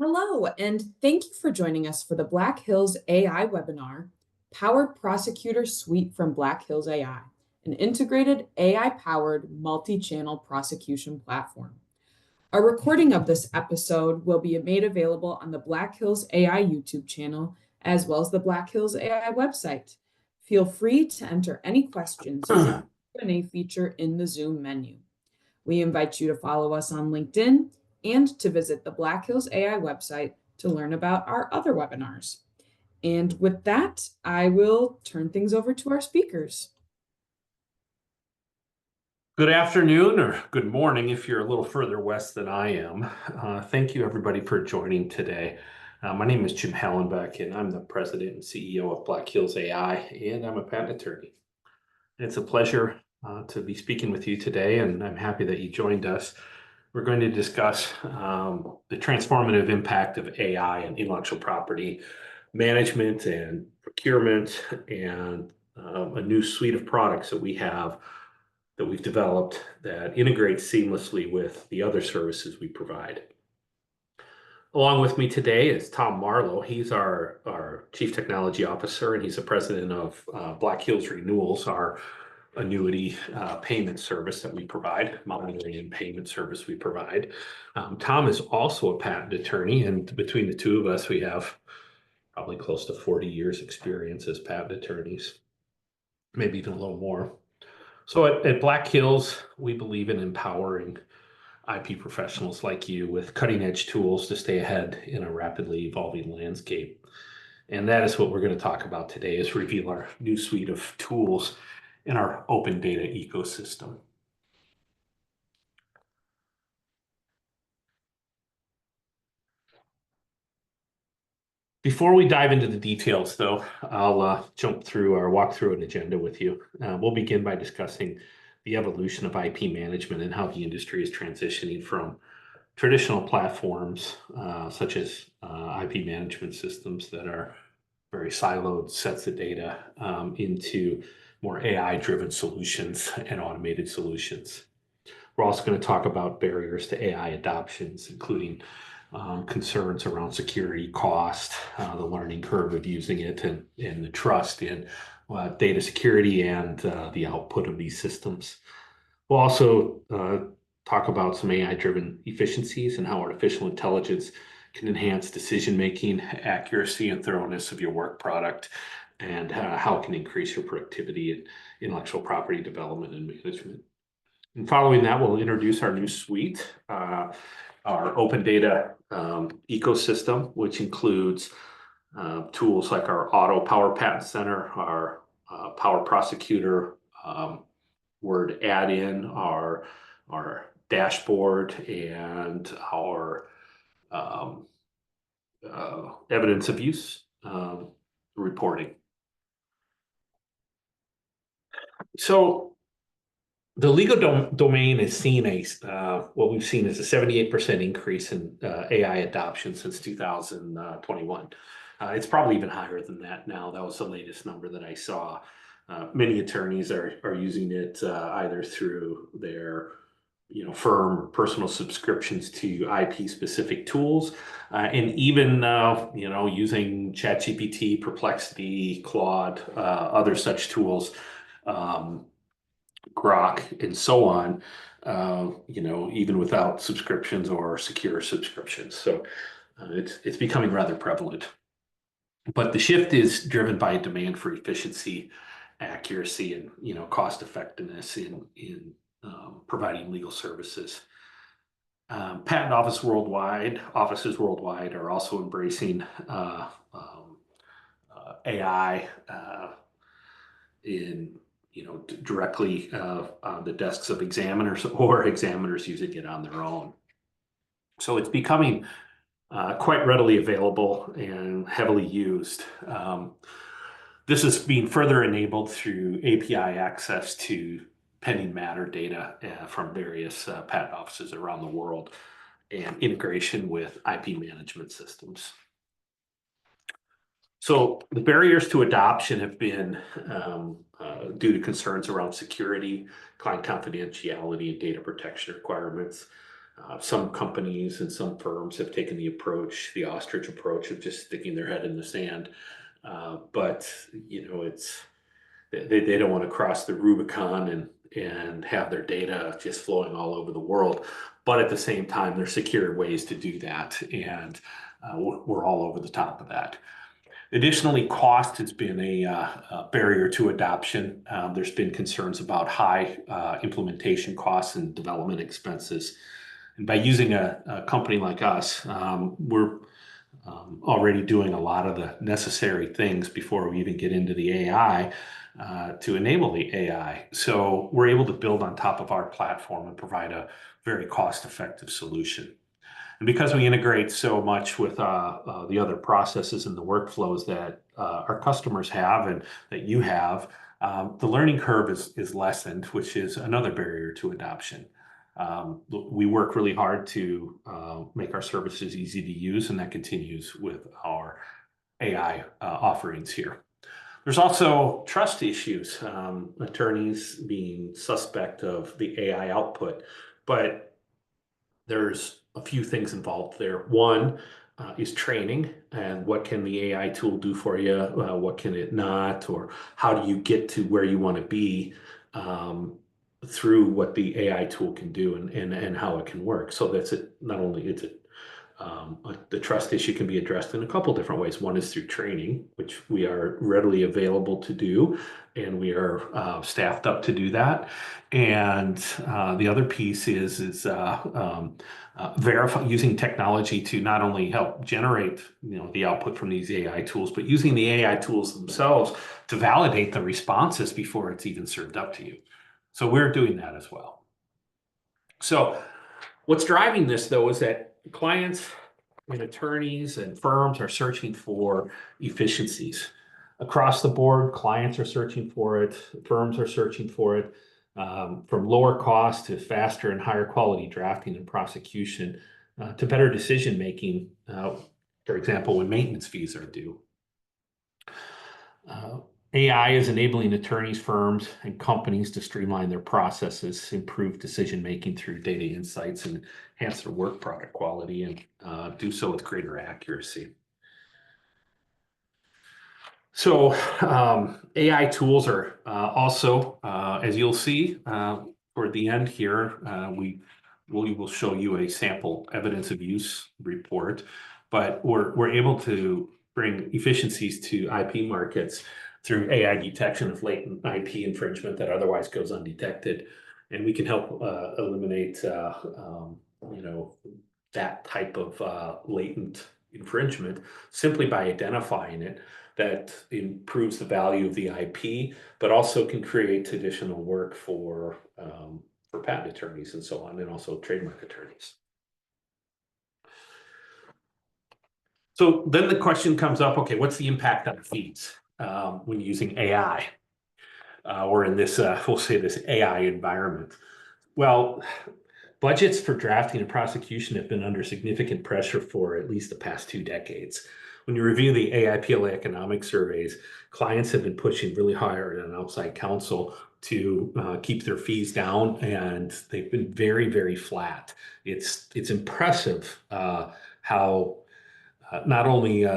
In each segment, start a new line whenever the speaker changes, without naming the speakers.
Hello, and thank you for joining us for the Black Hills AI webinar, Power Prosecutor Suite from Black Hills AI, an integrated AI-powered multi-channel prosecution platform. A recording of this episode will be made available on the Black Hills AI YouTube channel, as well as the Black Hills AI website. Feel free to enter any questions using the Q&A feature in the Zoom menu. We invite you to follow us on LinkedIn and to visit the Black Hills AI website to learn about our other webinars. And with that, I will turn things over to our speakers.
Good afternoon or good morning if you're a little further west than I am. Thank you everybody for joining today. My name is Jim Hallenbeck and I'm the president and CEO of Black Hills AI, and I'm a patent attorney. It's a pleasure to be speaking with you today, and I'm happy that you joined us. We're going to discuss the transformative impact of AI and intellectual property management and procurement, and a new suite of products that we've developed that integrates seamlessly with the other services we provide. Along with me today is Tom Marlowe. He's our Chief Technology Officer, and he's the president of Black Hills Renewals, our annuity payment service that we provide, monitoring and payment service we provide. Tom is also a patent attorney, and between the two of us, we have probably close to 40 years experience as patent attorneys, maybe even a little more. So at Black Hills, we believe in empowering IP professionals like you with cutting-edge tools to stay ahead in a rapidly evolving landscape. And that is what we're going to talk about today, is reveal our new suite of tools in our open data ecosystem. Before we dive into the details, though, I'll walk through an agenda with you. We'll begin by discussing the evolution of IP management and how the industry is transitioning from traditional platforms such as IP management systems that are very siloed sets of data into more AI-driven solutions and automated solutions. We're also going to talk about barriers to AI adoptions, including concerns around security, cost, the learning curve of using it, and the trust in data security and the output of these systems. We'll also talk about some AI-driven efficiencies and how artificial intelligence can enhance decision-making, accuracy, and thoroughness of your work product, and how it can increase your productivity in intellectual property development and management. And following that, we'll introduce our new suite, our open data ecosystem, which includes tools like our Otto Power Patent Center, our Power Prosecutor Word Add-in, our dashboard, and our evidence of use reporting. So the legal domain has seen what we've seen is a 78% increase in AI adoption since 2021. It's probably even higher than that now. That was the latest number that I saw. Many attorneys are using it either through their firm or personal subscriptions to IP-specific tools, and even using ChatGPT, Perplexity, Claude, other such tools, Grok, and so on, even without subscriptions or secure subscriptions. So it's becoming rather prevalent. But the shift is driven by a demand for efficiency, accuracy, and cost effectiveness in providing legal services. Patent offices worldwide are also embracing AI directly on the desks of examiners, or examiners using it on their own. So it's becoming quite readily available and heavily used. This is being further enabled through API access to pending matter data from various patent offices around the world, and integration with IP management systems. So the barriers to adoption have been due to concerns around security, client confidentiality, and data protection requirements. Some companies and some firms have taken the ostrich approach of just sticking their head in the sand. But they don't want to cross the Rubicon and have their data just flowing all over the world. But at the same time, there's secure ways to do that, and we're all over the top of that. Additionally, cost has been a barrier to adoption. There's been concerns about high implementation costs and development expenses. And by using a company like us, we're already doing a lot of the necessary things before we even get into the AI to enable the AI. So we're able to build on top of our platform and provide a very cost-effective solution. And because we integrate so much with the other processes and the workflows that our customers have and that you have, the learning curve is lessened, which is another barrier to adoption. We work really hard to make our services easy to use, and that continues with our AI offerings here. There's also trust issues, attorneys being suspect of the AI output, but there's a few things involved there. One is training, and what can the AI tool do for you? What can it not? Or how do you get to where you want to be through what the AI tool can do and how it can work? So that's it. Not only is it the trust issue can be addressed in a couple different ways. One is through training, which we are readily available to do, and we are staffed up to do that. And the other piece is verify using technology to not only help generate the output from these AI tools, but using the AI tools themselves to validate the responses before it's even served up to you. So we're doing that as well. So what's driving this, though, is that clients and attorneys and firms are searching for efficiencies. Across the board, clients are searching for it, firms are searching for it, from lower cost to faster and higher quality drafting and prosecution to better decision making, for example, when maintenance fees are due. AI is enabling attorneys, firms, and companies to streamline their processes, improve decision-making through data insights, and enhance their work product quality, and do so with greater accuracy. So AI tools are also, as you'll see toward the end here, we will show you a sample evidence of use report, but we're able to bring efficiencies to IP markets through AI detection of latent IP infringement that otherwise goes undetected. And we can help eliminate, that type of latent infringement simply by identifying it. That improves the value of the IP, but also can create additional work for patent attorneys and so on, and also trademark attorneys. So then the question comes up, okay, what's the impact on fees when using AI? Or in this, we'll say this AI environment. Well, budgets for drafting and prosecution have been under significant pressure for at least the past 2 decades. When you review the AI PLA economic surveys, clients have been pushing really hard on outside counsel to keep their fees down, and they've been very, very flat. It's impressive how not only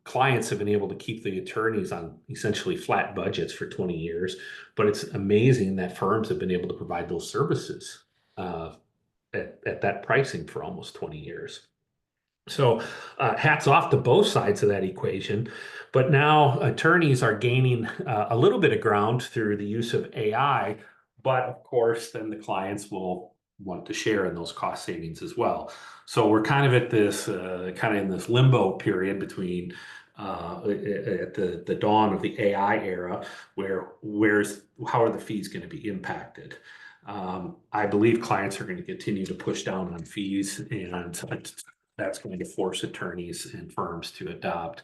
clients have been able to keep the attorneys on essentially flat budgets for 20 years, but it's amazing that firms have been able to provide those services at that pricing for almost 20 years. So hats off to both sides of that equation. But now attorneys are gaining a little bit of ground through the use of AI. But of course, then the clients will want to share in those cost savings as well. So we're kind of at this, kind of in this limbo period between at the dawn of the AI era, where how are the fees going to be impacted? I believe clients are going to continue to push down on fees, and that's going to force attorneys and firms to adopt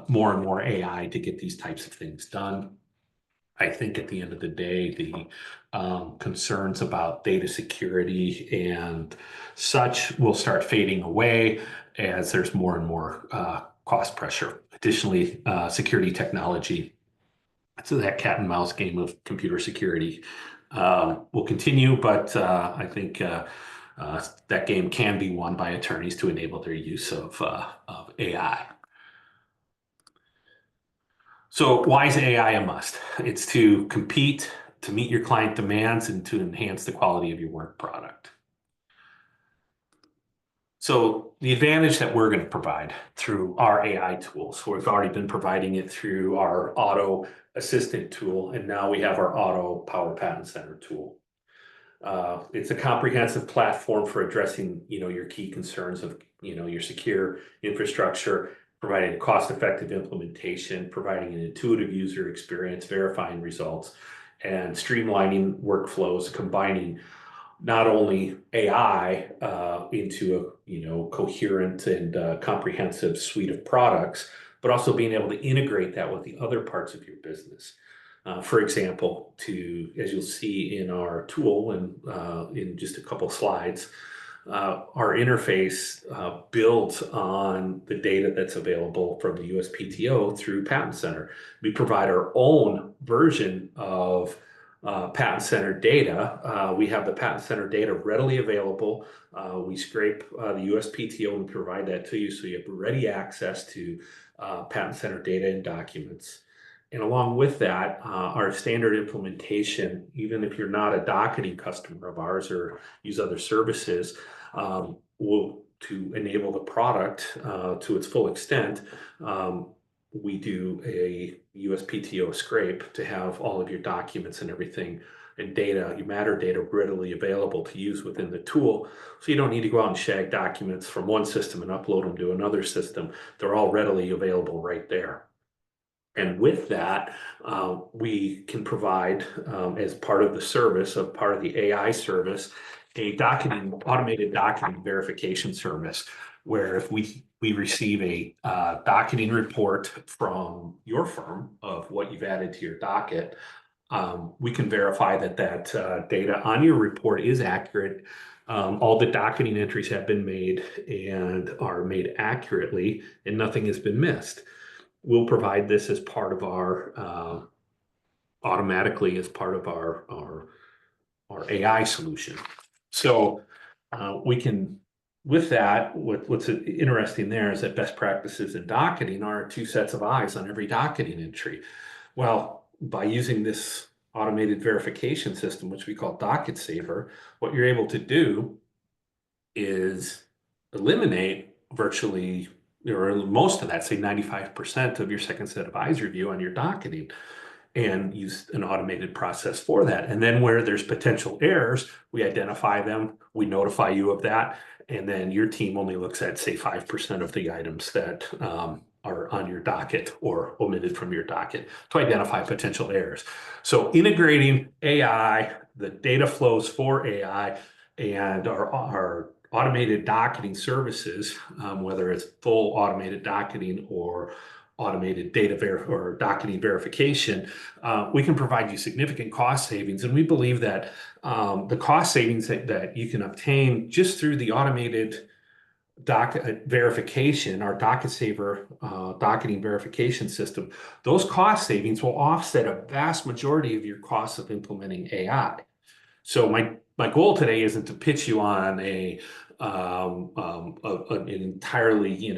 more and more AI to get these types of things done. I think at the end of the day, the concerns about data security and such will start fading away as there's more and more cost pressure. Additionally, security technology, so that cat and mouse game of computer security will continue, but I think that game can be won by attorneys to enable their use of AI. So why is AI a must? It's to compete, to meet your client demands, and to enhance the quality of your work product. So the advantage that we're going to provide through our AI tools, we've already been providing it through our Otto Assistant tool, and now we have our Otto Power Patent Center tool. It's a comprehensive platform for addressing, your key concerns of, your secure infrastructure, providing a cost-effective implementation, providing an intuitive user experience, verifying results, and streamlining workflows, combining not only AI into a coherent and comprehensive suite of products, but also being able to integrate that with the other parts of your business. For example, as you'll see in our tool and in just a couple slides, our interface builds on the data that's available from the USPTO through Patent Center. We provide our own version of Patent Center data. We have the Patent Center data readily available. We scrape the USPTO and provide that to you so you have ready access to Patent Center data and documents. And along with that, our standard implementation, even if you're not a docketing customer of ours or use other services, will to enable the product to its full extent. We do a USPTO scrape to have all of your documents and everything and data, your matter data, readily available to use within the tool. So you don't need to go out and shag documents from one system and upload them to another system. They're all readily available right there. And with that, we can provide, as part of the service, part of the AI service, a automated docketing verification service, where if we receive a docketing report from your firm of what you've added to your docket, we can verify that data on your report is accurate. All the docketing entries have been made and are made accurately, and nothing has been missed. We'll provide this as part of our automatically as part of our AI solution. So we can, with that, what's interesting there is that best practices in docketing are 2 sets of eyes on every docketing entry. Well, by using this automated verification system, which we call Docket Saver, what you're able to do is eliminate virtually, or most of that, say 95% of your second set of eyes review on your docketing, and use an automated process for that. And then where there's potential errors, we identify them, we notify you of that, and then your team only looks at, say, 5% of the items that are on your docket or omitted from your docket to identify potential errors. So integrating AI, the data flows for AI, and our automated docketing services, whether it's full automated docketing or automated or docketing verification, we can provide you significant cost savings. And we believe that the cost savings that you can obtain just through the automated docket verification, our Docket Saver docketing verification system, those cost savings will offset a vast majority of your costs of implementing AI. So my goal today isn't to pitch you on an entirely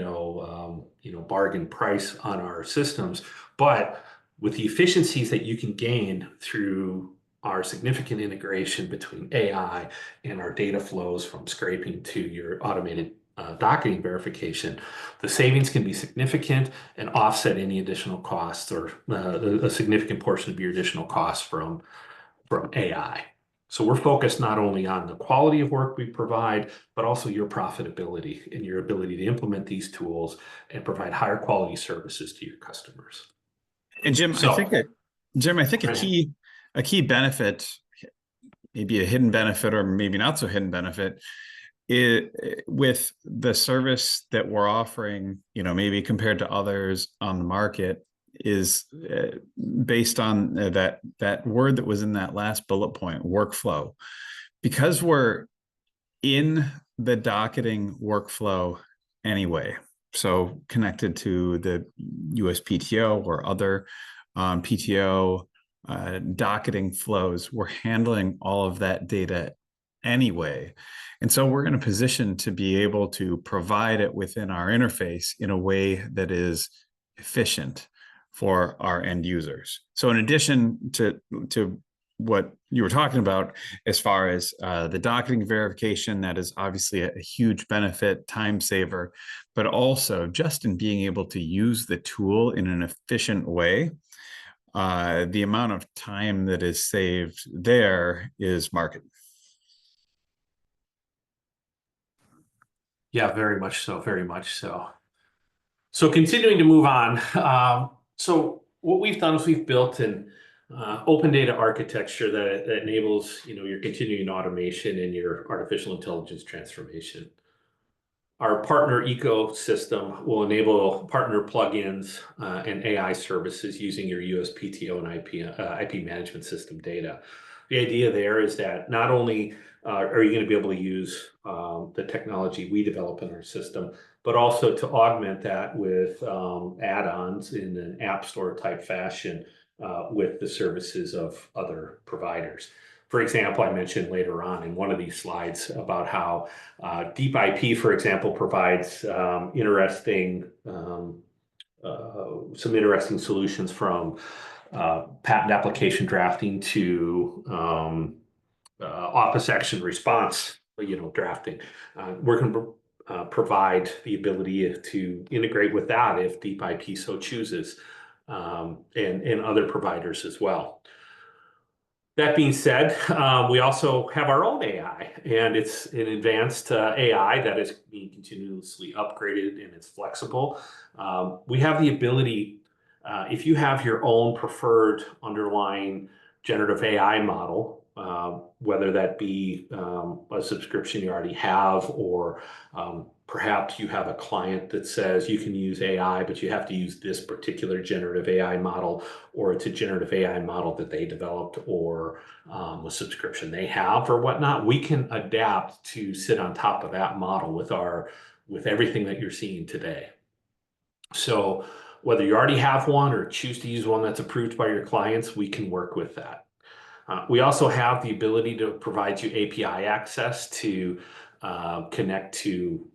bargain price on our systems, but with the efficiencies that you can gain through our significant integration between AI and our data flows from scraping to your automated docketing verification, the savings can be significant and offset any additional costs or a significant portion of your additional costs from AI. So we're focused not only on the quality of work we provide, but also your profitability and your ability to implement these tools and provide higher quality services to your customers.
And Jim, I think a key benefit, maybe a hidden benefit or maybe not so hidden benefit, with the service that we're offering, maybe compared to others on the market, is based on that word that was in that last bullet point, workflow. Because we're in the docketing workflow anyway, so connected to the USPTO or other PTO docketing flows, we're handling all of that data anyway. And so we're in a position to be able to provide it within our interface in a way that is efficient for our end users. So in addition to what you were talking about, as far as the docketing verification, that is obviously a huge benefit, time saver, but also just in being able to use the tool in an efficient way, the amount of time that is saved there is market.
Yeah, very much so, very much so. So continuing to move on. So what we've done is we've built an open data architecture that enables, your continuing automation and your artificial intelligence transformation. Our partner ecosystem will enable partner plugins and AI services using your USPTO and IP management system data. The idea there is that not only are you going to be able to use the technology we develop in our system, but also to augment that with add-ons in an app store type fashion with the services of other providers. For example, I mentioned later on in one of these slides about how Deep IP, for example, provides some interesting solutions from patent application drafting to office action response, drafting. We're going to provide the ability to integrate with that if Deep IP so chooses, and other providers as well. That being said, we also have our own AI, and it's an advanced AI that is being continuously upgraded, and it's flexible. We have the ability, if you have your own preferred underlying generative AI model, whether that be a subscription you already have, or perhaps you have a client that says you can use AI, but you have to use this particular generative AI model, or it's a generative AI model that they developed, or a subscription they have or whatnot, we can adapt to sit on top of that model with everything that you're seeing today. So whether you already have one or choose to use one that's approved by your clients, we can work with that. We also have the ability to provide you API access to connect to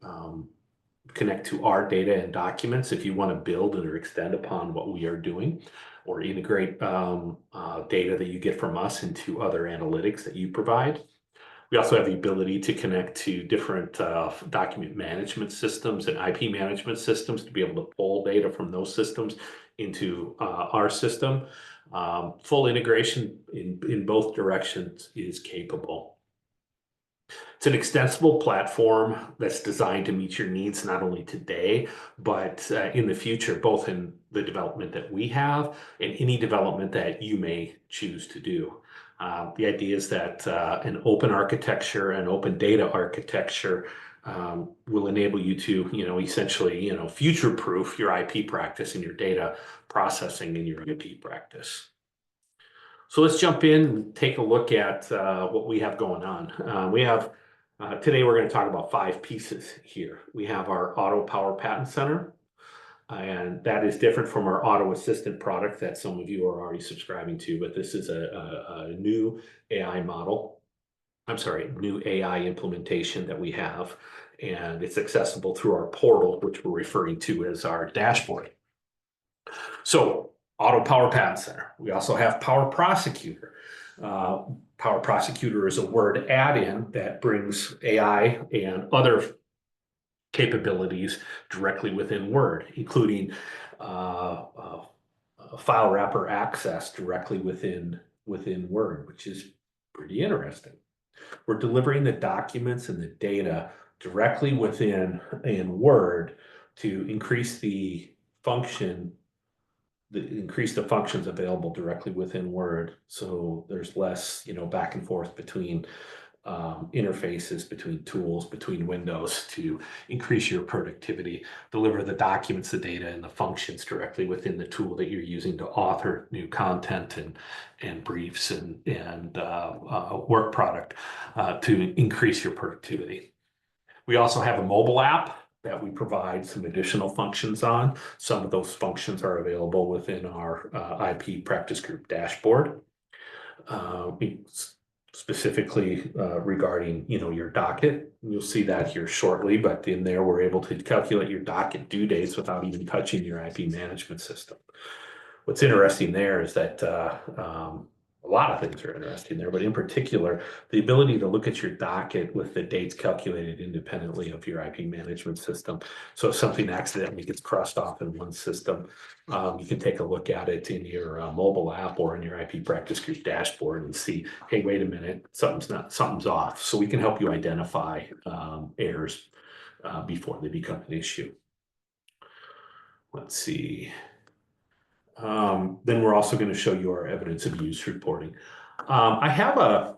our data and documents if you want to build or extend upon what we are doing, or integrate data that you get from us into other analytics that you provide. We also have the ability to connect to different document management systems and IP management systems to be able to pull data from those systems into our system. Full integration in both directions is capable. It's an extensible platform that's designed to meet your needs not only today, but in the future, both in the development that we have and any development that you may choose to do. The idea is that an open architecture and open data architecture will enable you to, essentially, future-proof your IP practice and your data processing in your IP practice. So let's jump in and take a look at what we have going on. Today we're going to talk about 5 pieces here. We have our Otto Power Patent Center, and that is different from our Auto Assistant product that some of you are already subscribing to, but this is a new AI model. I'm sorry, new AI implementation that we have, and it's accessible through our portal, which we're referring to as our dashboard. So Otto Power Patent Center. We also have Power Prosecutor. Power Prosecutor is a Word add-in that brings AI and other capabilities directly within Word, including file wrapper access directly within Word, which is pretty interesting. We're delivering the documents and the data directly within Word to increase the functions available directly within Word, so there's less, back and forth between interfaces, between tools, between windows, to increase your productivity. Deliver the documents, the data, and the functions directly within the tool that you're using to author new content and briefs and work product to increase your productivity. We also have a mobile app that we provide some additional functions on. Some of those functions are available within our IP practice group dashboard. specifically regarding, your docket. You'll see that here shortly, but in there, we're able to calculate your docket due dates without even touching your IP management system. What's interesting there is that a lot of things are interesting there, but in particular, the ability to look at your docket with the dates calculated independently of your IP management system. So if something accidentally gets crossed off in one system, you can take a look at it in your mobile app or in your IP practice group dashboard and see, hey, wait a minute, something's off. So we can help you identify errors before they become an issue. Let's see. Then we're also going to show you our evidence of use reporting. I have a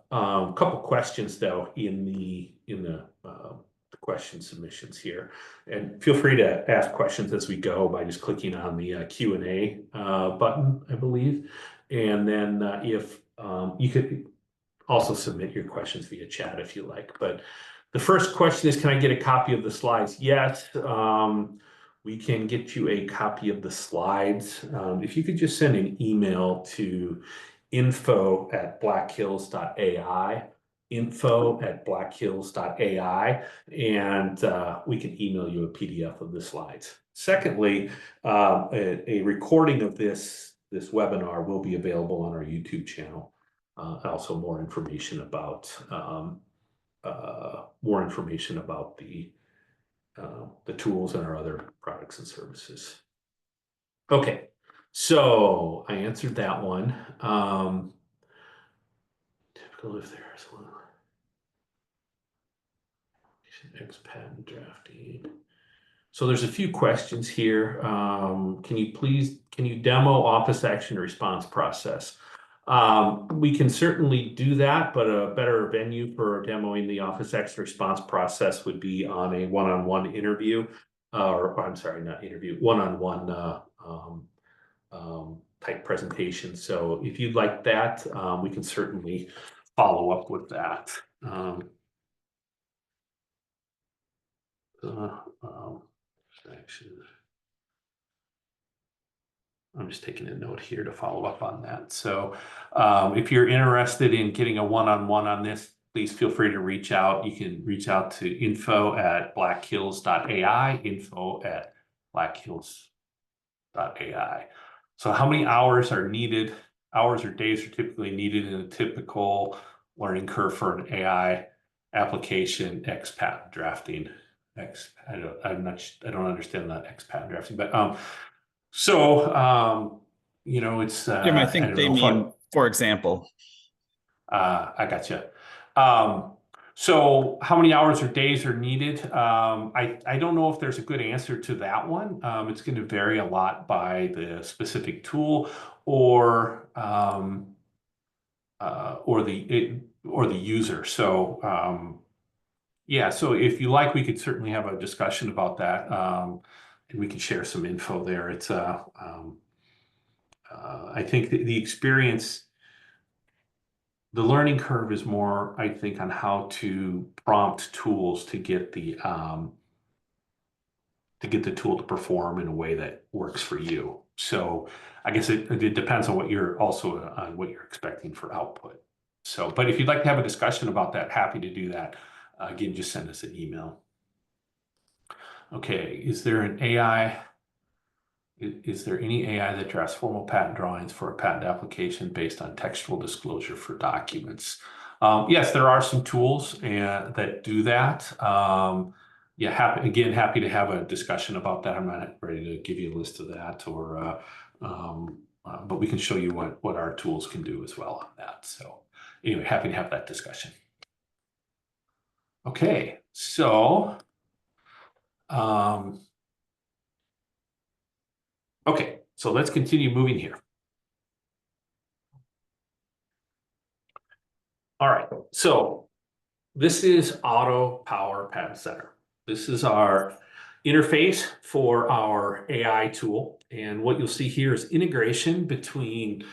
couple questions though in the question submissions here, and feel free to ask questions as we go by just clicking on the Q&A button, I believe, and then if you could also submit your questions via chat if you like. But the first question is, can I get a copy of the slides? Yes. We can get you a copy of the slides. If you could just send an email to info@blackhills.ai, info@blackhills.ai, and we can email you a PDF of the slides. Secondly, a recording of this webinar will be available on our YouTube channel. Also more information about the tools and our other products and services. Okay, so I answered that one. Typical if there's one. Patent drafting. So there's a few questions here. Can you demo office action response process? We can certainly do that, but a better venue for demoing the office action response process would be on a one-on-one interview, or I'm sorry, not interview, one-on-one type presentation. So if you'd like that, we can certainly follow up with that. I'm just taking a note here to follow up on that. So if you're interested in getting a one-on-one on this, please feel free to reach out. You can reach out to info@blackhills.ai, info@blackhills.ai. So how many hours are needed? Hours or days are typically needed in a typical learning curve for an AI application, X patent drafting. I don't understand that X patent drafting, but it's
I think they mean, for example.
I gotcha. So how many hours or days are needed? I don't know if there's a good answer to that one. It's going to vary a lot by the specific tool or the user. So yeah, so if you like, we could certainly have a discussion about that, and we can share some info there. It's I think the experience, the learning curve is more, I think, on how to prompt tools to get the tool to perform in a way that works for you. So I guess it depends on what you're expecting for output. So, but if you'd like to have a discussion about that, happy to do that. Again, just send us an email. Okay, is there any AI that drafts formal patent drawings for a patent application based on textual disclosure for documents? Yes, there are some tools that do that. Yeah, happy to have a discussion about that. I'm not ready to give you a list of that, but we can show you what our tools can do as well on that. So anyway, happy to have that discussion. Okay, so okay, so let's continue moving here. All right, so this is Otto Power Patent Center. This is our interface for our AI tool. And what you'll see here is integration between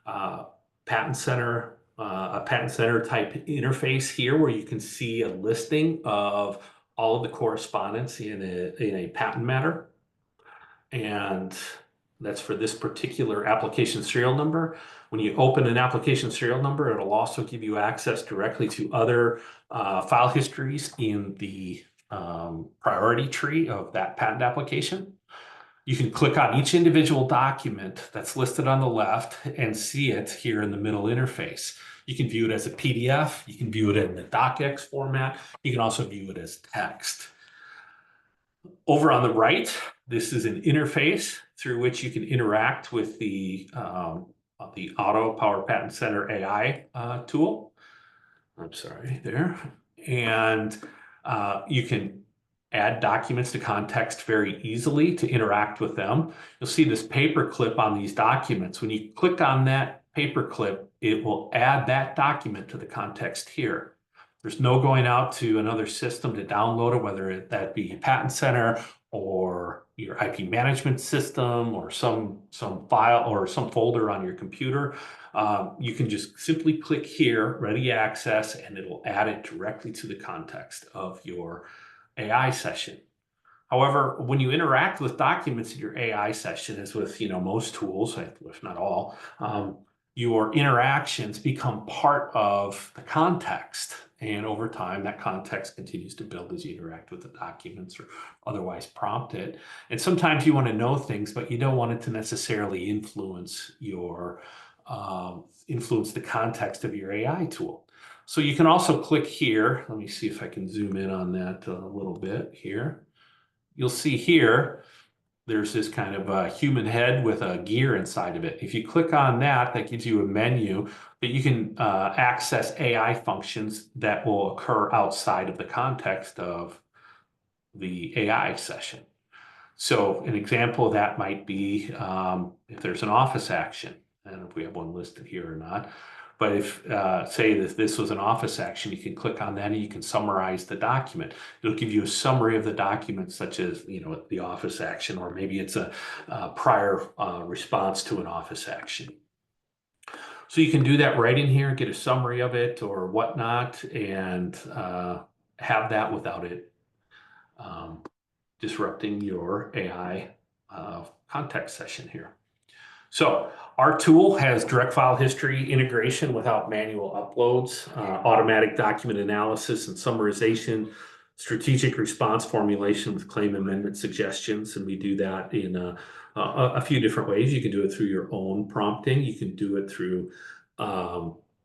Patent Center, a Patent Center type interface here, where you can see a listing of all of the correspondence in a patent matter. And That's for this particular application serial number. When you open an application serial number, it'll also give you access directly to other file histories in the priority tree of that patent application. You can click on each individual document that's listed on the left and see it here in the middle interface. You can view it as a PDF. You can view it in the docx format. You can also view it as text. Over on the right, this is an interface through which you can interact with the Otto Power Patent Center AI tool. I'm sorry, there. And you can add documents to context very easily to interact with them. You'll see this paperclip on these documents. When you click on that paperclip, it will add that document to the context here. There's no going out to another system to download it, whether that be Patent Center or your IP management system or some file or some folder on your computer. You can just simply click here, ready access, and it'll add it directly to the context of your AI session. However, when you interact with documents in your AI session, as with most tools, if not all, your interactions become part of the context. And over time, that context continues to build as you interact with the documents or otherwise prompt it. And sometimes you want to know things, but you don't want it to necessarily influence the context of your AI tool. So you can also click here. Let me see if I can zoom in on that a little bit here. You'll see here, there's this kind of a human head with a gear inside of it. If you click on that, that gives you a menu that you can access AI functions that will occur outside of the context of the AI session. So an example of that might be if there's an office action. I don't know if we have one listed here or not. But if, say that this was an office action, you can click on that and you can summarize the document. It'll give you a summary of the document, such as, the office action, or maybe it's a prior response to an office action. So you can do that right in here, get a summary of it or whatnot, and have that without it disrupting your AI context session here. So our tool has direct file history integration without manual uploads, automatic document analysis and summarization, strategic response formulation with claim amendment suggestions. And we do that in a few different ways. You can do it through your own prompting. You can do it through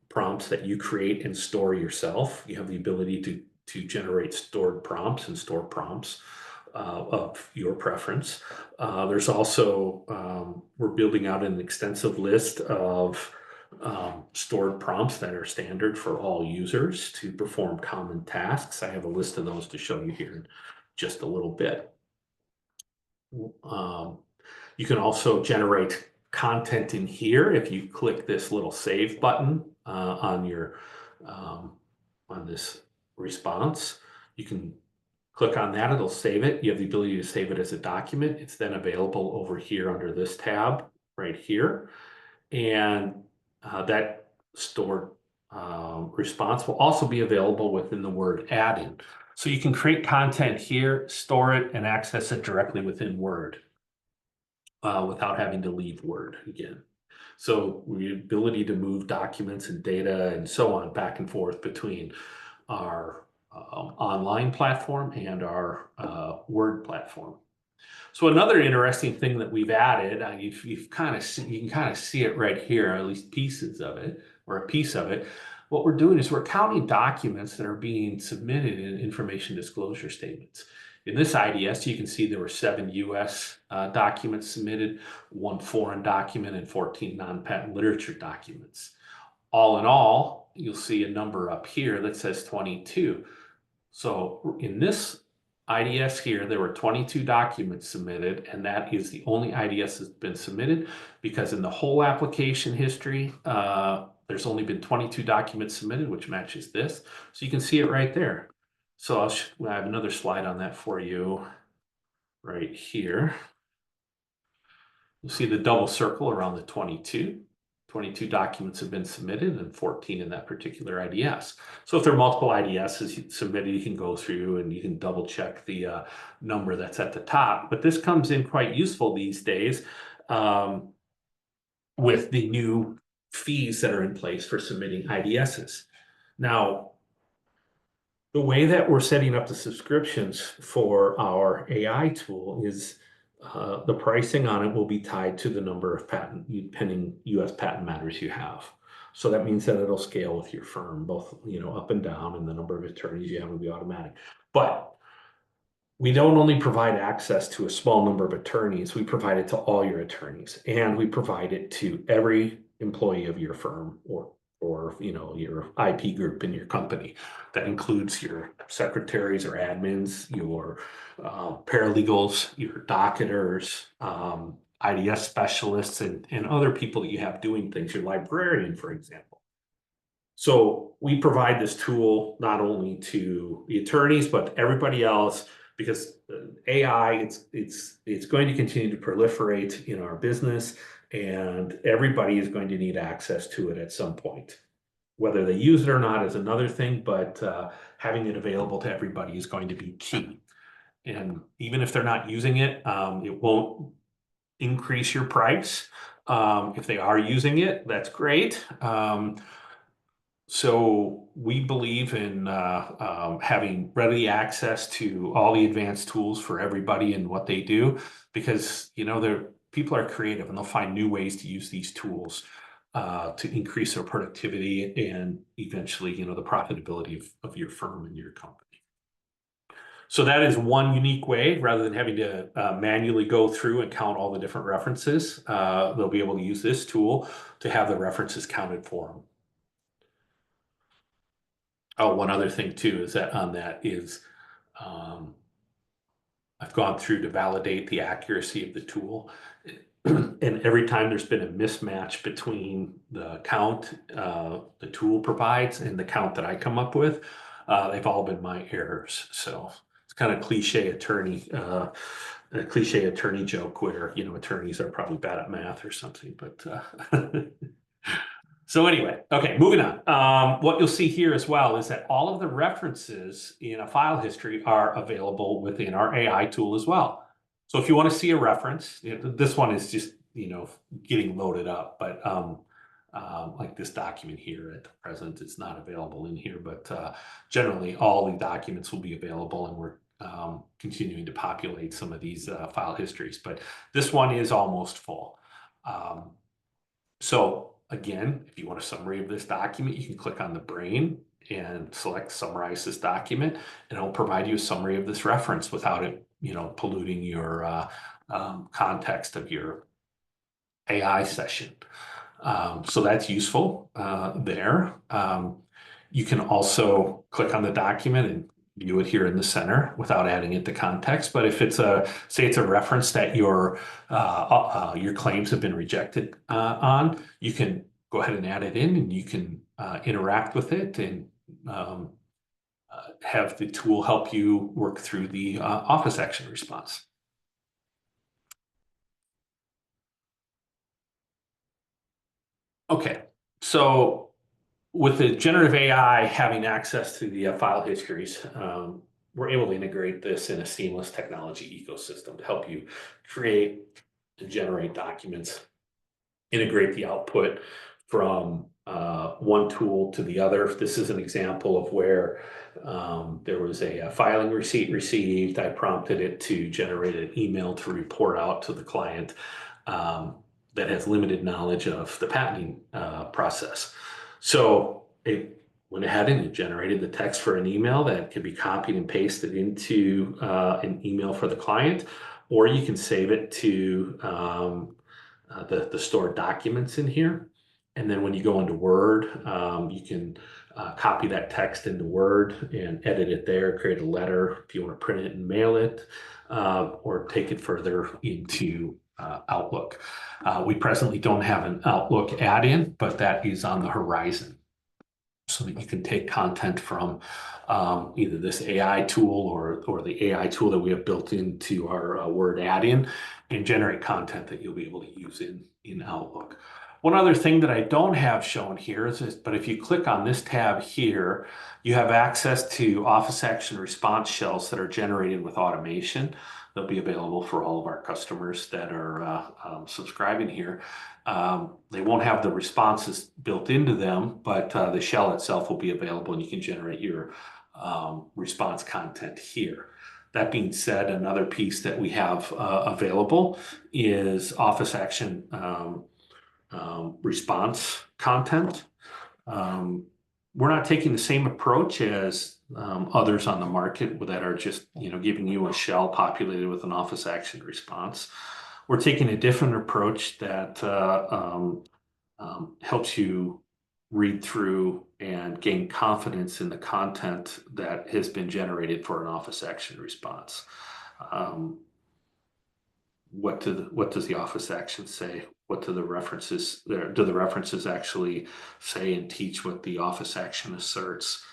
prompts that you create and store yourself. You have the ability to generate stored prompts and store prompts of your preference. There's also, we're building out an extensive list of stored prompts that are standard for all users to perform common tasks. I have a list of those to show you here in just a little bit. You can also generate content in here if you click this little save button on this response. You can click on that, it'll save it. You have the ability to save it as a document. It's then available over here under this tab right here. And that stored response will also be available within the Word Add-in. So you can create content here, store it, and access it directly within Word without having to leave Word again. So the ability to move documents and data and so on back and forth between our online platform and our Word platform. So another interesting thing that we've added, you can kind of see it right here, at least pieces of it, or a piece of it. What we're doing is we're counting documents that are being submitted in information disclosure statements. In this IDS, you can see there were 7 US documents submitted, 1 foreign document, and 14 non-patent literature documents. All in all, you'll see a number up here that says 22. So in this IDS here, there were 22 documents submitted, and that is the only IDS that's been submitted, because in the whole application history, there's only been 22 documents submitted, which matches this. So you can see it right there. So I have another slide on that for you right here. You'll see the double circle around the 22. 22 documents have been submitted and 14 in that particular IDS. So if there are multiple IDSs submitted, you can go through and you can double check the number that's at the top. But this comes in quite useful these days with the new fees that are in place for submitting IDSs. Now, the way that we're setting up the subscriptions for our AI tool is the pricing on it will be tied to the number of pending U.S. patent matters you have. So that means that it'll scale with your firm, both up and down, and the number of attorneys you have will be automatic. But we don't only provide access to a small number of attorneys, we provide it to all your attorneys, and we provide it to every employee of your firm or your IP group in your company. That includes your secretaries or admins, your paralegals, your docketers, IDS specialists, and other people that you have doing things, your librarian, for example. So we provide this tool not only to the attorneys, but everybody else, because AI, it's going to continue to proliferate in our business, and everybody is going to need access to it at some point. Whether they use it or not is another thing, but having it available to everybody is going to be key. And even if they're not using it, it won't increase your price. If they are using it, that's great. So we believe in having ready access to all the advanced tools for everybody and what they do, because people are creative and they'll find new ways to use these tools to increase their productivity and eventually, the profitability of your firm and your company. So that is one unique way, rather than having to manually go through and count all the different references. They'll be able to use this tool to have the references counted for them. Oh, one other thing too is that I've gone through to validate the accuracy of the tool. And every time there's been a mismatch between the count the tool provides and the count that I come up with, they've all been my errors. So it's kind of a cliche attorney joke where, attorneys are probably bad at math or something, but so anyway, okay, moving on. What you'll see here as well is that all of the references in a file history are available within our AI tool as well. So if you want to see a reference, this one is just, getting loaded up, but like this document here at the present, it's not available in here, but generally all the documents will be available, and we're continuing to populate some of these file histories, but this one is almost full. So again, if you want a summary of this document, you can click on the brain and select summarize this document, and it'll provide you a summary of this reference without it, polluting your context of your AI session. So that's useful there. You can also click on the document and view it here in the center without adding it to context. But if it's say it's a reference that your claims have been rejected on, you can go ahead and add it in, and you can interact with it and have the tool help you work through the office action response. Okay, so with the generative AI having access to the file histories, we're able to integrate this in a seamless technology ecosystem to help you create and generate documents, integrate the output from one tool to the other. This is an example of where there was a filing receipt received. I prompted it to generate an email to report out to the client that has limited knowledge of the patenting process. So it went ahead and it generated the text for an email that can be copied and pasted into an email for the client, or you can save it to the stored documents in here. And then when you go into Word, you can copy that text into Word and edit it there, create a letter if you want to print it and mail it, or take it further into Outlook. We presently don't have an Outlook add-in, but that is on the horizon, so that you can take content from either this AI tool or the AI tool that we have built into our Word add-in and generate content that you'll be able to use in Outlook. One other thing that I don't have shown here but if you click on this tab here, you have access to office action response shells that are generated with automation. They'll be available for all of our customers that are subscribing here. They won't have the responses built into them, but the shell itself will be available, and you can generate your response content here. That being said, another piece that we have available is Office Action response content. We're not taking the same approach as others on the market that are just, giving you a shell populated with an Office Action response. We're taking a different approach that helps you read through and gain confidence in the content that has been generated for an Office Action response. What does the Office Action say? What do the references there? Do the references actually say and teach what the Office Action asserts?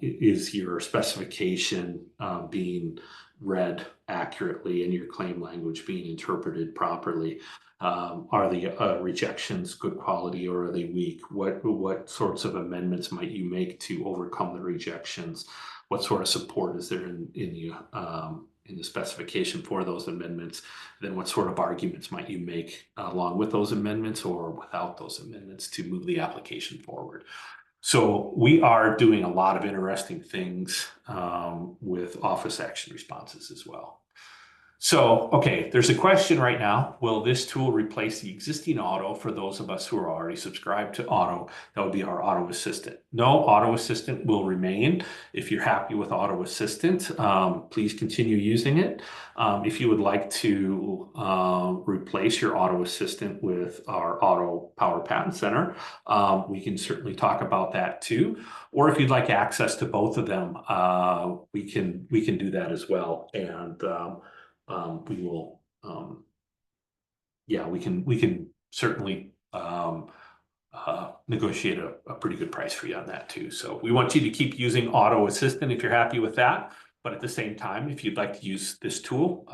Is your specification being read accurately and your claim language being interpreted properly? Are the rejections good quality or are they weak? What sorts of amendments might you make to overcome the rejections? What sort of support is there in the specification for those amendments? Then what sort of arguments might you make along with those amendments or without those amendments to move the application forward? So we are doing a lot of interesting things with Office Action responses as well. So, okay, there's a question right now. Will this tool replace the existing Otto for those of us who are already subscribed to Otto? That would be our Auto Assistant. No, Auto Assistant will remain. If you're happy with Auto Assistant, please continue using it. If you would like to replace your Auto Assistant with our Otto Power Patent Center, we can certainly talk about that too. Or if you'd like access to both of them, we can do that as well. And we will, we can certainly negotiate a pretty good price for you on that too. So we want you to keep using Auto Assistant if you're happy with that. But at the same time, if you'd like to use this tool,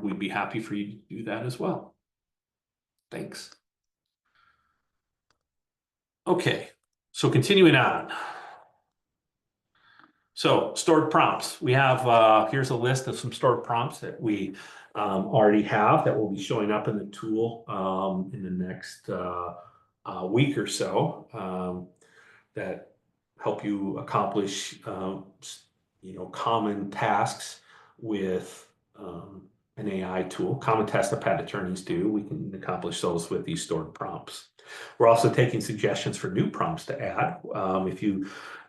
we'd be happy for you to do that as well. Thanks. Okay, so continuing on. So stored prompts, we have, here's a list of some stored prompts that we already have that will be showing up in the tool in the next week or so that help you accomplish, common tasks with an AI tool. Common tasks that patent attorneys do, we can accomplish those with these stored prompts. We're also taking suggestions for new prompts to add.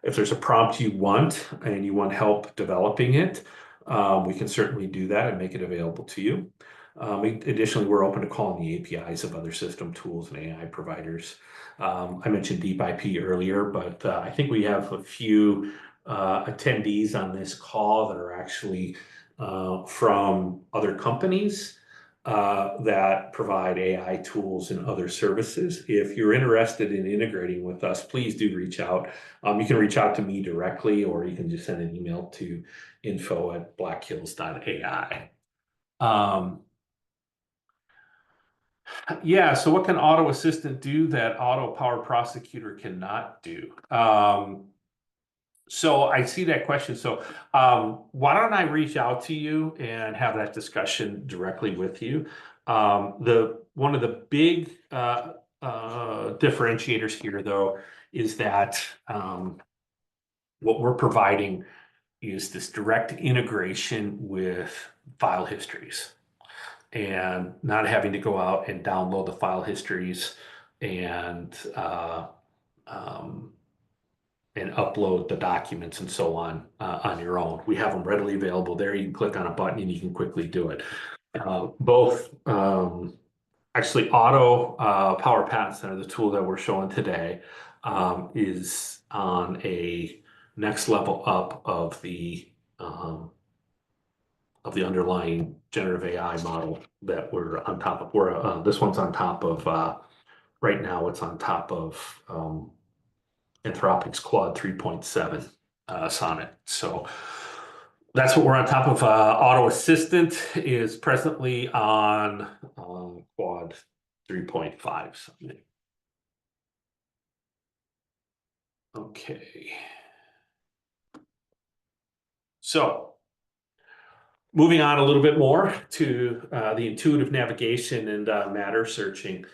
If there's a prompt you want and you want help developing it, we can certainly do that and make it available to you. Additionally, we're open to calling the APIs of other system tools and AI providers. I mentioned Deep IP earlier, but I think we have a few attendees on this call that are actually from other companies that provide AI tools and other services. If you're interested in integrating with us, please do reach out. You can reach out to me directly, or you can just send an email to info@blackhills.ai. Yeah, so what can Auto Assistant do that Otto Power Prosecutor cannot do? So I see that question. So why don't I reach out to you and have that discussion directly with you? One of the big differentiators here, though, is that what we're providing is this direct integration with file histories and not having to go out and download the file histories and upload the documents and so on your own. We have them readily available there. You can click on a button and you can quickly do it. Actually, Otto Power Patent Center, the tool that we're showing today, is on a next level up of the underlying generative AI model that we're on top of. This one's on top of, right now it's on top of Anthropic's Claude 3.7 Sonnet. So that's what we're on top of. Auto Assistant is presently on Claude 3.5 Sonnet. Okay. So Moving on a little bit more to the intuitive navigation and matter searching.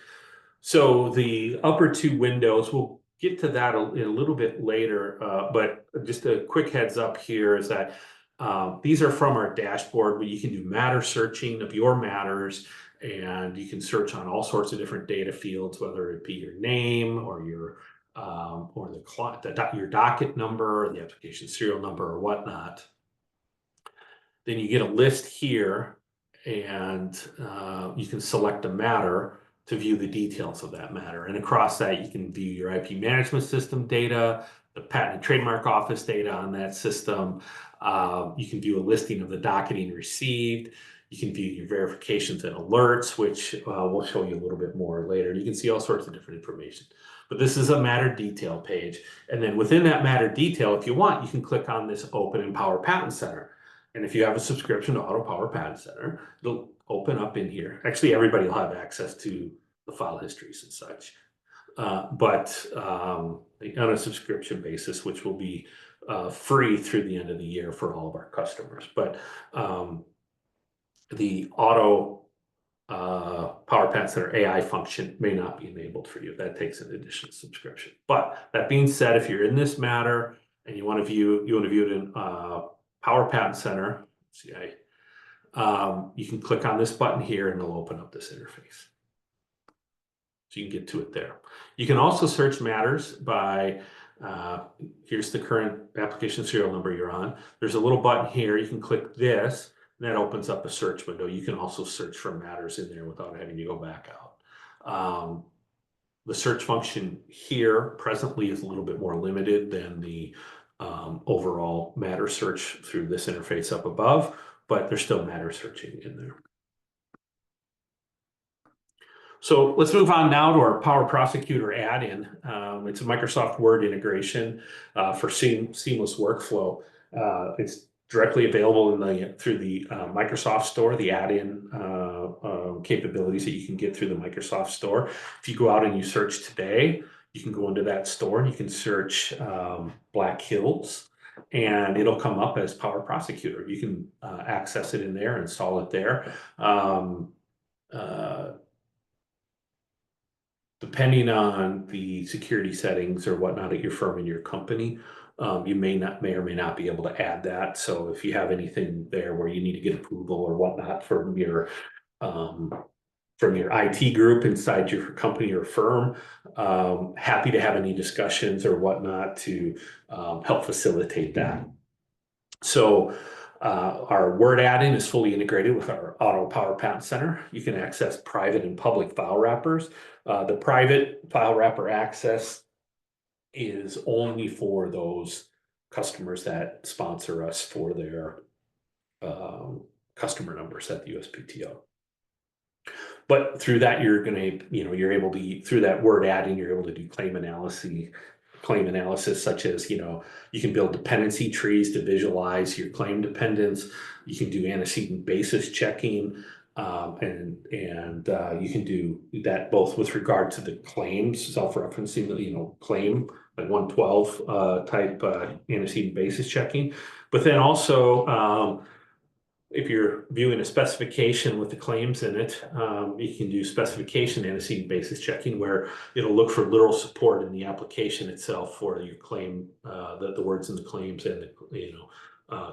So the upper two windows, we'll get to that in a little bit later, but just a quick heads up here is that these are from our dashboard where you can do matter searching of your matters, and you can search on all sorts of different data fields, whether it be your name or your your docket number or the application serial number or whatnot. Then you get a list here, and you can select a matter to view the details of that matter. And across that, you can view your IP management system data, the patent and trademark office data on that system. You can view a listing of the docketing received. You can view your verifications and alerts, which we'll show you a little bit more later. You can see all sorts of different information. But this is a matter detail page. And then within that matter detail, if you want, you can click on this Open in Power Patent Center. And if you have a subscription to Otto Power Patent Center, it'll open up in here. Actually, everybody will have access to the file histories and such. But on a subscription basis, which will be free through the end of the year for all of our customers. But the Otto Power Patent Center AI function may not be enabled for you. That takes an additional subscription. But that being said, if you're in this matter and you want to view it in Power Patent Center, see, you can click on this button here and it'll open up this interface. So you can get to it there. You can also search matters by, here's the current application serial number you're on. There's a little button here. You can click this, and that opens up a search window. You can also search for matters in there without having to go back out. The search function here presently is a little bit more limited than the overall matter search through this interface up above, but there's still matter searching in there. So let's move on now to our Power Prosecutor add-in. It's a Microsoft Word integration for seamless workflow. It's directly available through the Microsoft Store, the add-in capabilities that you can get through the Microsoft Store. If you go out and you search today, you can go into that store and you can search Black Hills, and it'll come up as Power Prosecutor. You can access it in there, install it there. Depending on the security settings or whatnot at your firm and your company, you may or may not be able to add that. So if you have anything there where you need to get approval or whatnot from your IT group inside your company or firm, happy to have any discussions or whatnot to help facilitate that. So our Word add-in is fully integrated with our Otto Power Patent Center. You can access private and public file wrappers. The private file wrapper access is only for those customers that sponsor us for their customer numbers at the USPTO. But through that, you're able to, through that Word add-in, you're able to do claim analysis, such as, you can build dependency trees to visualize your claim dependence. You can do antecedent basis checking, and you can do that both with regard to the claims, self-referencing, claim like 112 type antecedent basis checking, but then also if you're viewing a specification with the claims in it, you can do specification antecedent basis checking, where it'll look for literal support in the application itself for your claim, the words in the claims and the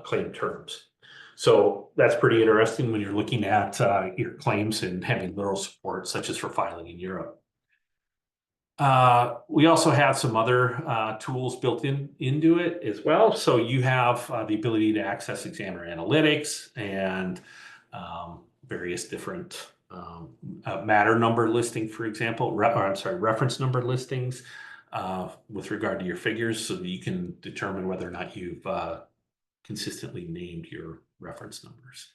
claim terms. So that's pretty interesting when you're looking at your claims and having literal support, such as for filing in Europe. We also have some other tools built into it as well. So you have the ability to access examiner analytics and various different matter number listing, for example, reference number listings with regard to your figures, so that you can determine whether or not you've consistently named your reference numbers.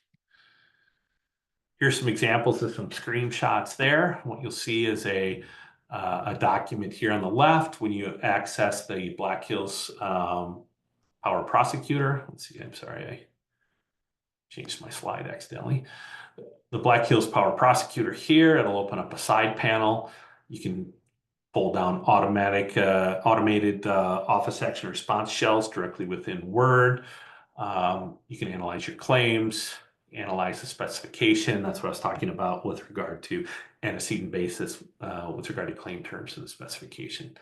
Here's some examples of some screenshots there. What you'll see is a document here on the left when you access the Black Hills Power Prosecutor. Let's see, I'm sorry, I changed my slide accidentally. The Black Hills Power Prosecutor here, it'll open up a side panel. You can pull down automated office action response shells directly within Word. You can analyze your claims. analyze the specification. That's what I was talking about with regard to antecedent basis, with regard to claim terms in the specification.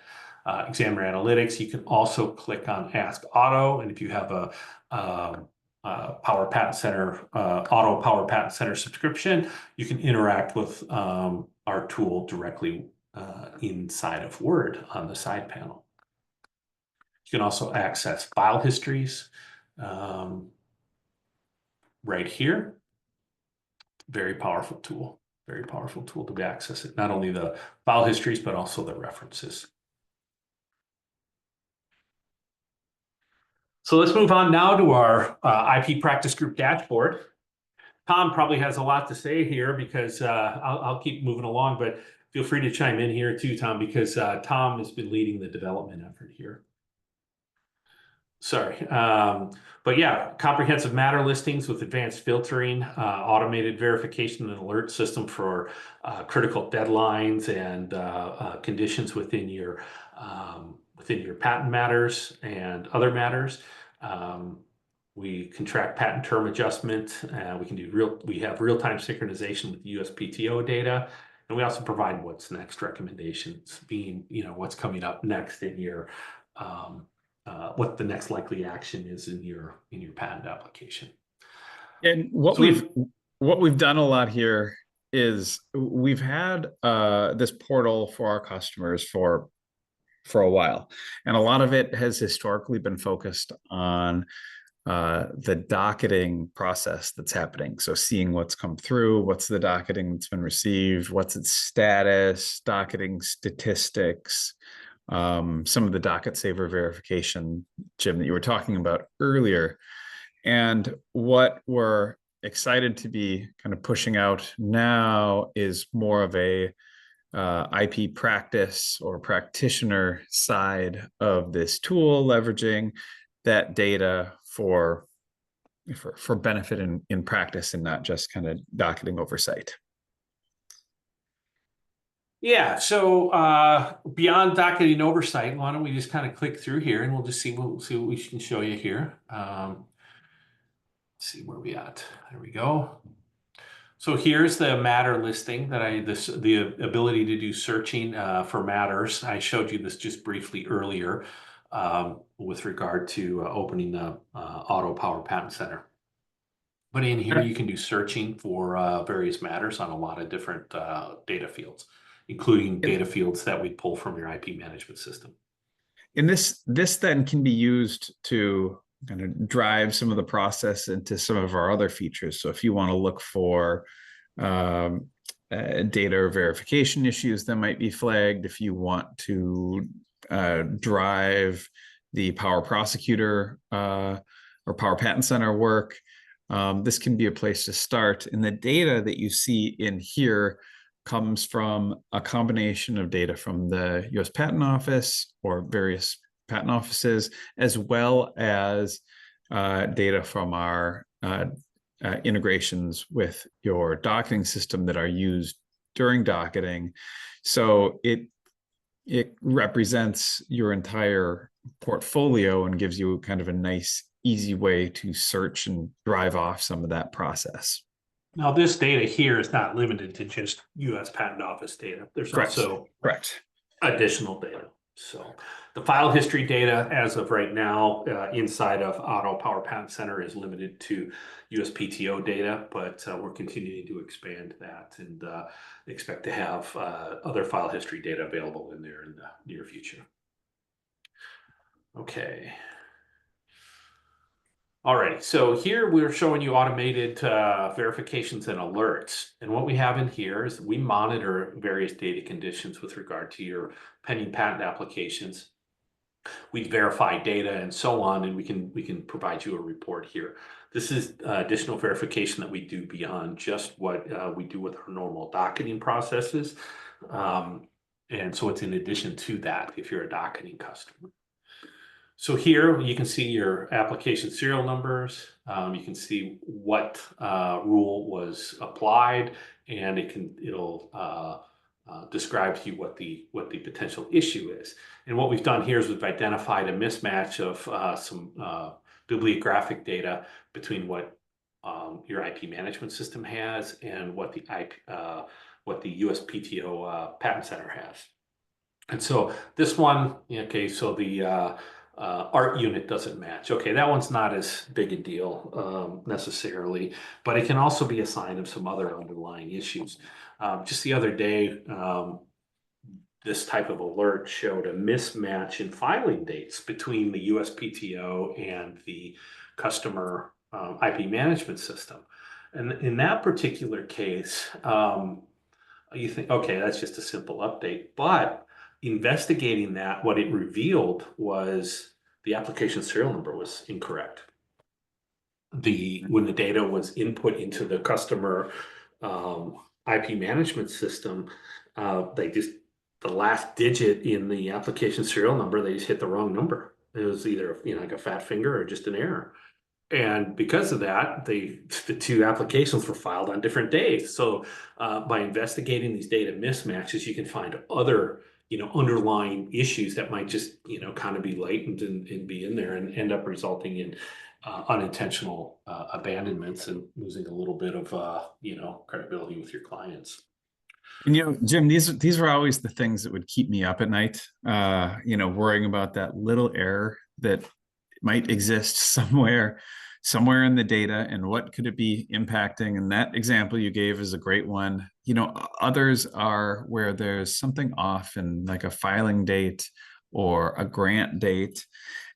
Examiner analytics, you can also click on Ask Otto, and if you have a Power Patent Center, Otto Power Patent Center subscription, you can interact with our tool directly inside of Word on the side panel. You can also access file histories right here. Very powerful tool to be accessing, not only the file histories, but also the references. So let's move on now to our IP practice group dashboard. Tom probably has a lot to say here because I'll keep moving along, but feel free to chime in here too, Tom, because Tom has been leading the development effort here. Sorry. But yeah, comprehensive matter listings with advanced filtering, automated verification and alert system for critical deadlines and conditions within your patent matters and other matters. We can track patent term adjustment. We have real-time synchronization with the USPTO data, and we also provide what's next recommendations, being what's coming up next in your what the next likely action is in your patent application.
And what we've done a lot here is we've had this portal for our customers for a while, and a lot of it has historically been focused on the docketing process that's happening. So seeing what's come through, what's the docketing that's been received, what's its status, docketing statistics, some of the docket saver verification, Jim, that you were talking about earlier. And what we're excited to be kind of pushing out now is more of a IP practice or practitioner side of this tool, leveraging that data for benefit in practice and not just kind of docketing oversight.
Yeah, so beyond docketing oversight, why don't we just kind of click through here and we'll just see what we can show you here. Let's see where we at. There we go. So here's the matter listing that the ability to do searching for matters. I showed you this just briefly earlier with regard to opening the Otto Power Patent Center. But in here, you can do searching for various matters on a lot of different data fields, including data fields that we pull from your IP management system.
And this then can be used to kind of drive some of the process into some of our other features. So if you want to look for data or verification issues that might be flagged, if you want to drive the Power Prosecutor or Power Patent Center work, this can be a place to start. And the data that you see in here comes from a combination of data from the US Patent Office or various patent offices, as well as data from our integrations with your docketing system that are used during docketing. So it represents your entire portfolio and gives you kind of a nice, easy way to search and drive off some of that process.
Now, this data here is not limited to just US Patent Office data. There's also additional data. So the file history data as of right now inside of Otto Power Patent Center is limited to USPTO data, but we're continuing to expand that and expect to have other file history data available in there in the near future. Okay. Alrighty, so here we're showing you automated verifications and alerts. And what we have in here is we monitor various data conditions with regard to your pending patent applications. We verify data and so on, and we can provide you a report here. This is additional verification that we do beyond just what we do with our normal docketing processes. And so it's in addition to that if you're a docketing customer. So here you can see your application serial numbers. You can see what rule was applied, and it'll describe to you what the potential issue is. And what we've done here is we've identified a mismatch of some bibliographic data between what your IP management system has and what the USPTO Patent Center has. And so this one, okay, so the art unit doesn't match. Okay, that one's not as big a deal necessarily, but it can also be a sign of some other underlying issues. Just the other day, this type of alert showed a mismatch in filing dates between the USPTO and the customer IP management system. And in that particular case, you think, okay, that's just a simple update. But investigating that, what it revealed was the application serial number was incorrect. When the data was input into the customer IP management system, the last digit in the application serial number, they just hit the wrong number. It was either like a fat finger or just an error. And because of that, the two applications were filed on different days. So by investigating these data mismatches, you can find other underlying issues that might just kind of be latent and be in there and end up resulting in unintentional abandonments and losing a little bit of credibility with your clients.
And Jim, these were always the things that would keep me up at night, worrying about that little error that might exist somewhere in the data, and what could it be impacting. And that example you gave is a great one. Others are where there's something off in like a filing date or a grant date,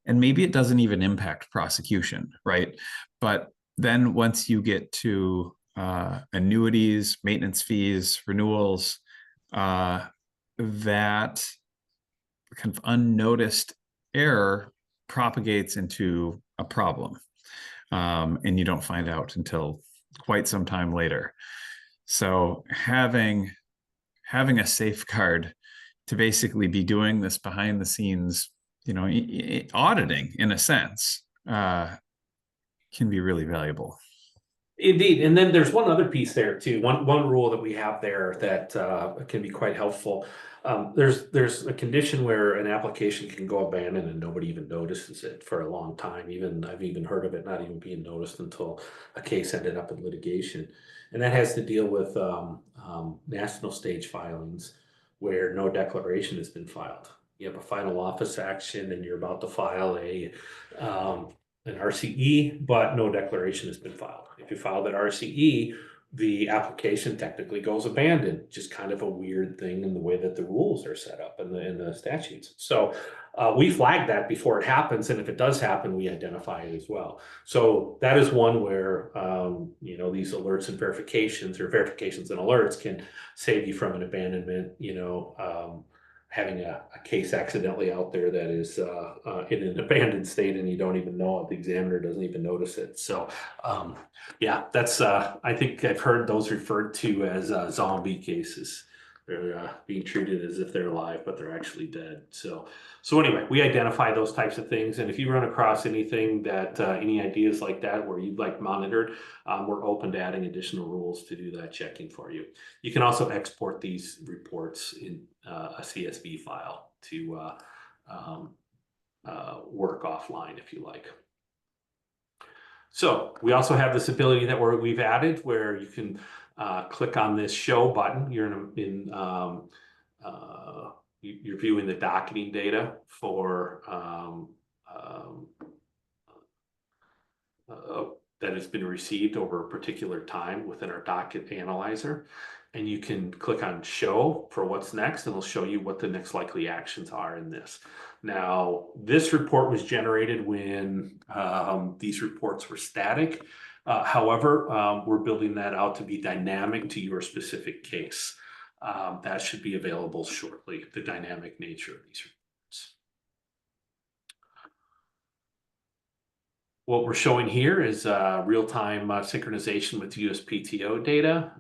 and maybe it doesn't even impact prosecution, right? But then once you get to annuities, maintenance fees, renewals, that kind of unnoticed error propagates into a problem, and you don't find out until quite some time later. So having a safeguard to basically be doing this behind the scenes, auditing in a sense, can be really valuable.
Indeed. And then there's one other piece there too. One rule that we have there that can be quite helpful. There's a condition where an application can go abandoned and nobody even notices it for a long time. I've even heard of it not even being noticed until a case ended up in litigation. And that has to deal with national stage filings where no declaration has been filed. You have a final office action and you're about to file an RCE, but no declaration has been filed. If you file that RCE, the application technically goes abandoned. Just kind of a weird thing in the way that the rules are set up in the statutes. So we flag that before it happens, and if it does happen, we identify it as well. So that is one where these alerts and verifications, or verifications and alerts, can save you from an abandonment. Having a case accidentally out there that is in an abandoned state and you don't even know it, the examiner doesn't even notice it. So yeah, that's I think I've heard those referred to as zombie cases. They're being treated as if they're alive, but they're actually dead. So anyway, we identify those types of things. And if you run across anything that, any ideas like that where you'd like monitored, we're open to adding additional rules to do that checking for you. You can also export these reports in a CSV file to work offline if you like. So we also have this ability that we've added where you can click on this show button. You're you're viewing the docketing data for that has been received over a particular time within our docket analyzer. And you can click on show for what's next, and it'll show you what the next likely actions are in this. Now, this report was generated when these reports were static. However, we're building that out to be dynamic to your specific case. That should be available shortly, the dynamic nature of these reports. What we're showing here is real-time synchronization with USPTO data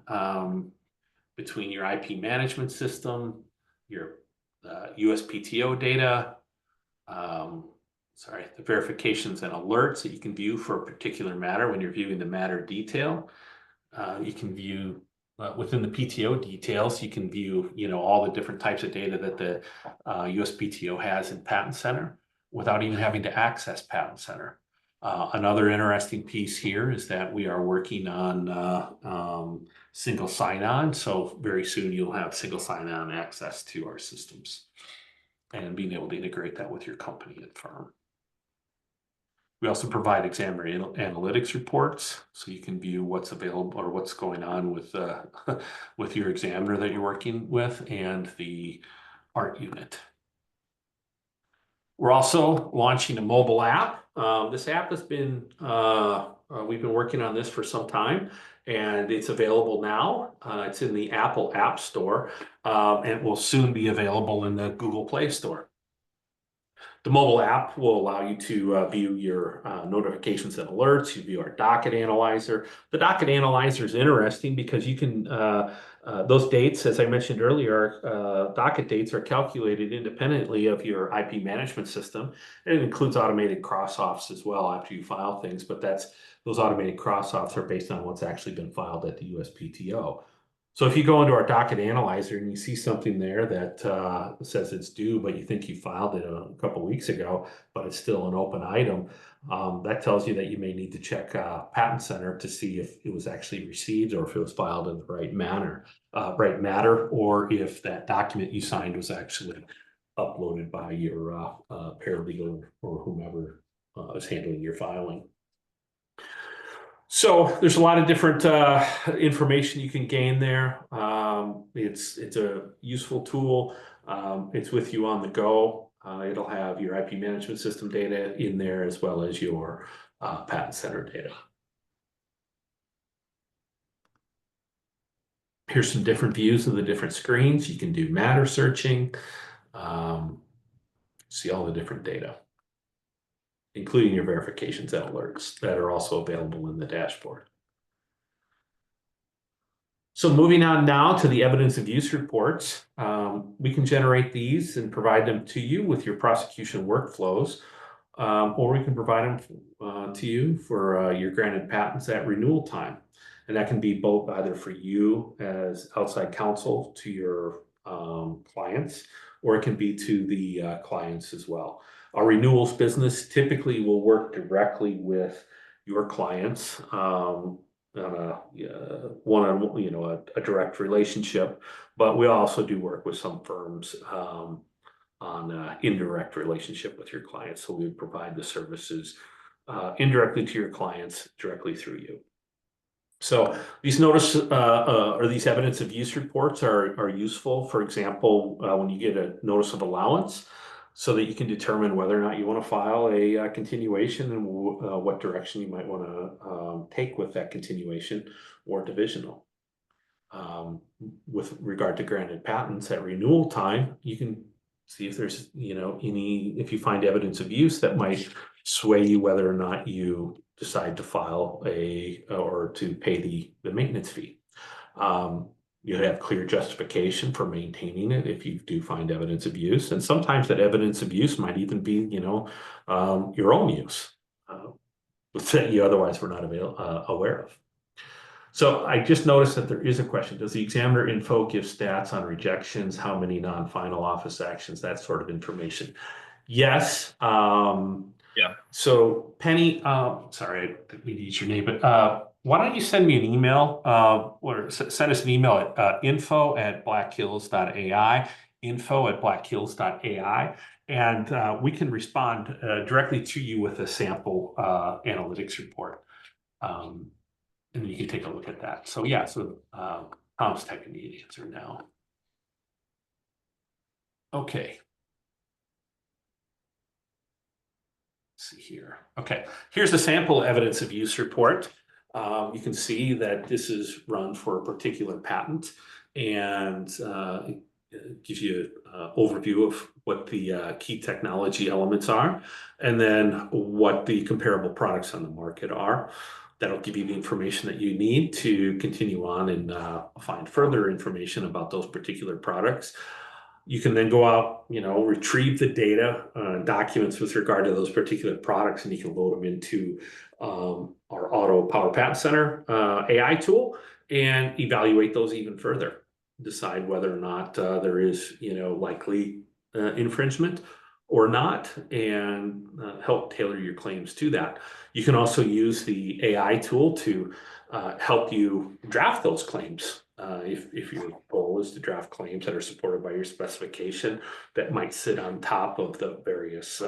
between your IP management system, your USPTO data, the verifications and alerts that you can view for a particular matter when you're viewing the matter detail. You can view within the PTO details, you can view all the different types of data that the USPTO has in Patent Center without even having to access Patent Center. Another interesting piece here is that we are working on single sign-on. So very soon you'll have single sign-on access to our systems and being able to integrate that with your company and firm. We also provide examiner analytics reports, so you can view what's available or what's going on with with your examiner that you're working with and the art unit. We're also launching a mobile app. This app has been, we've been working on this for some time, and it's available now. It's in the Apple App Store, and it will soon be available in the Google Play Store. The mobile app will allow you to view your notifications and alerts. You view our docket analyzer. The docket analyzer is interesting because you can, those dates, as I mentioned earlier, docket dates are calculated independently of your IP management system. And it includes automated cross-offs as well after you file things, but those automated cross-offs are based on what's actually been filed at the USPTO. So if you go into our docket analyzer and you see something there that says it's due, but you think you filed it a couple weeks ago, but it's still an open item, that tells you that you may need to check Patent Center to see if it was actually received or if it was filed in the right matter, or if that document you signed was actually uploaded by your paralegal or whomever is handling your filing. So there's a lot of different information you can gain there. It's a useful tool. It's with you on the go. It'll have your IP management system data in there as well as your Patent Center data. Here's some different views of the different screens. You can do matter searching, see all the different data, including your verifications and alerts that are also available in the dashboard. So moving on now to the evidence of use reports, we can generate these and provide them to you with your prosecution workflows, or we can provide them to you for your granted patents at renewal time. And that can be both either for you as outside counsel to your clients, or it can be to the clients as well. Our renewals business typically will work directly with your clients on a one-on-one, a direct relationship, but we also do work with some firms on an indirect relationship with your clients. So we provide the services indirectly to your clients, directly through you. So these notice or these evidence of use reports are useful. For example, when you get a notice of allowance, so that you can determine whether or not you want to file a continuation and what direction you might want to take with that continuation or divisional. With regard to granted patents at renewal time, you can see if there's if you find evidence of use that might sway you whether or not you decide to file or to pay the maintenance fee. You have clear justification for maintaining it if you do find evidence of use. And sometimes that evidence of use might even be, your own use that you otherwise were not aware of. So I just noticed that there is a question. Does the examiner info give stats on rejections, how many non-final office actions, that sort of information? Yes. Yeah. So Penny, sorry, I didn't mean to use your name, but why don't you send me an email or send us an email at info@blackhills.ai, info@blackhills.ai, and we can respond directly to you with a sample analytics report. And you can take a look at that. So yeah, Tom's typing the answer now. Okay. Let's see here. Okay, here's the sample evidence of use report. You can see that this is run for a particular patent, and it gives you an overview of what the key technology elements are, and then what the comparable products on the market are. That'll give you the information that you need to continue on and find further information about those particular products. You can then go out, retrieve the data, documents with regard to those particular products, and you can load them into our Otto Power Patent Center AI tool and evaluate those even further. Decide whether or not there is, likely infringement, or not, and help tailor your claims to that. You can also use the AI tool to help you draft those claims. If your goal is to draft claims that are supported by your specification that might sit on top of the various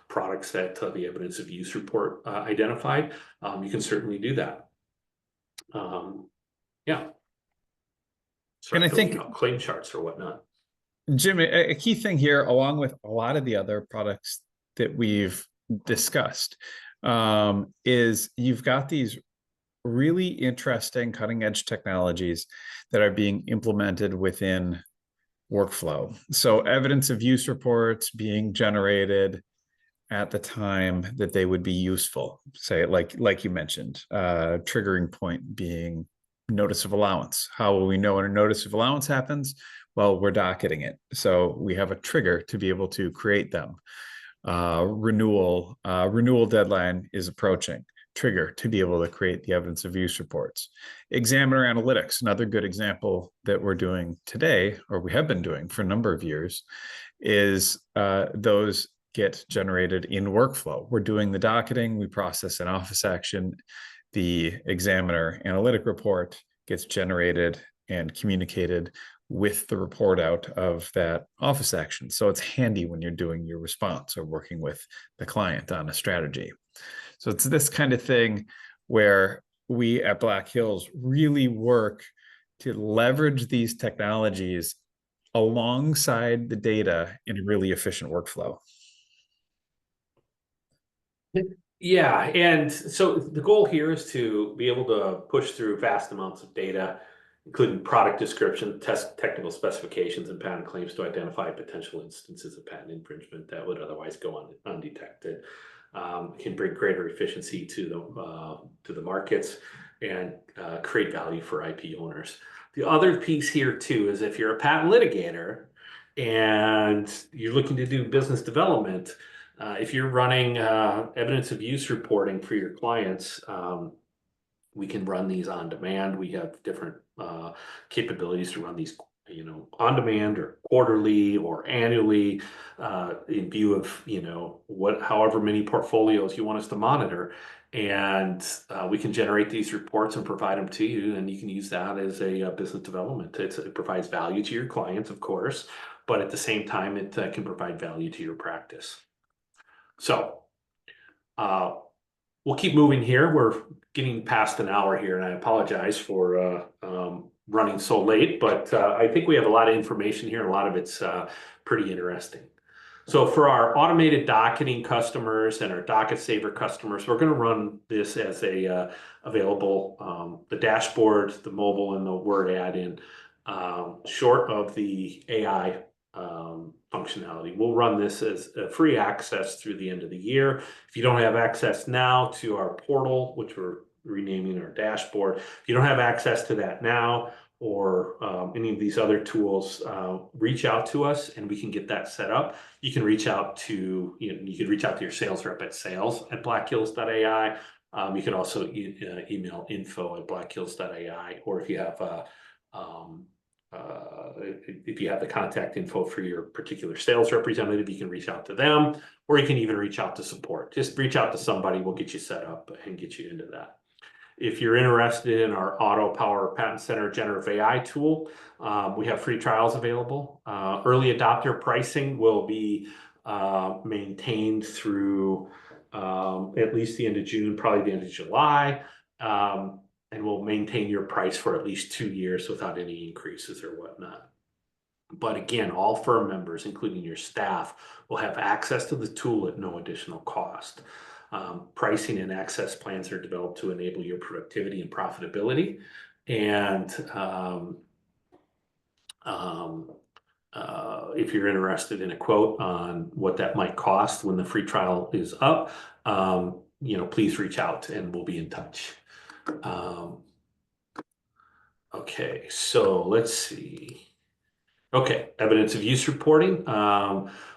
products that the evidence of use report identified, you can certainly do that. Yeah.
And I think
claim charts or whatnot.
Jim, a key thing here, along with a lot of the other products that we've discussed, is you've got these really interesting cutting edge technologies that are being implemented within workflow. So evidence of use reports being generated at the time that they would be useful. Say, like you mentioned, triggering point being notice of allowance. How will we know when a notice of allowance happens? Well, we're docketing it. So we have a trigger to be able to create them. Renewal deadline is approaching. Trigger to be able to create the evidence of use reports. Examiner analytics, another good example that we're doing today, or we have been doing for a number of years, is those get generated in workflow. We're doing the docketing, we process an office action, the examiner analytic report gets generated and communicated with the report out of that office action. So it's handy when you're doing your response or working with the client on a strategy. So it's this kind of thing where we at Black Hills really work to leverage these technologies alongside the data in a really efficient workflow.
Yeah, and so the goal here is to be able to push through vast amounts of data, including product description, technical specifications, and patent claims to identify potential instances of patent infringement that would otherwise go undetected. Can bring greater efficiency to the markets and create value for IP owners. The other piece here too is if you're a patent litigator and you're looking to do business development, if you're running evidence of use reporting for your clients, we can run these on demand. We have different capabilities to run these, on demand or quarterly or annually, in view of, however many portfolios you want us to monitor. And we can generate these reports and provide them to you, and you can use that as a business development. It provides value to your clients, of course, but at the same time, it can provide value to your practice. So we'll keep moving here. We're getting past an hour here, and I apologize for running so late, but I think we have a lot of information here. A lot of it's pretty interesting. So for our automated docketing customers and our docket saver customers, we're going to run this as a available, the dashboard, the mobile, and the Word add-in, short of the AI functionality. We'll run this as a free access through the end of the year. If you don't have access now to our portal, which we're renaming our dashboard, if you don't have access to that now, or any of these other tools, reach out to us and we can get that set up. You can reach out to, you can reach out to your sales rep at sales@blackhills.ai. You can also email info@blackhills.ai, or if you have the contact info for your particular sales representative, you can reach out to them, or you can even reach out to support. Just reach out to somebody, we'll get you set up and get you into that. If you're interested in our Otto Power Patent Center generative AI tool, we have free trials available. Early adopter pricing will be maintained through at least the end of June, probably the end of July. And we'll maintain your price for at least 2 years without any increases or whatnot. But again, all firm members, including your staff, will have access to the tool at no additional cost. Pricing and access plans are developed to enable your productivity and profitability. And if you're interested in a quote on what that might cost when the free trial is up, please reach out and we'll be in touch. Okay, so let's see. Okay, evidence of use reporting.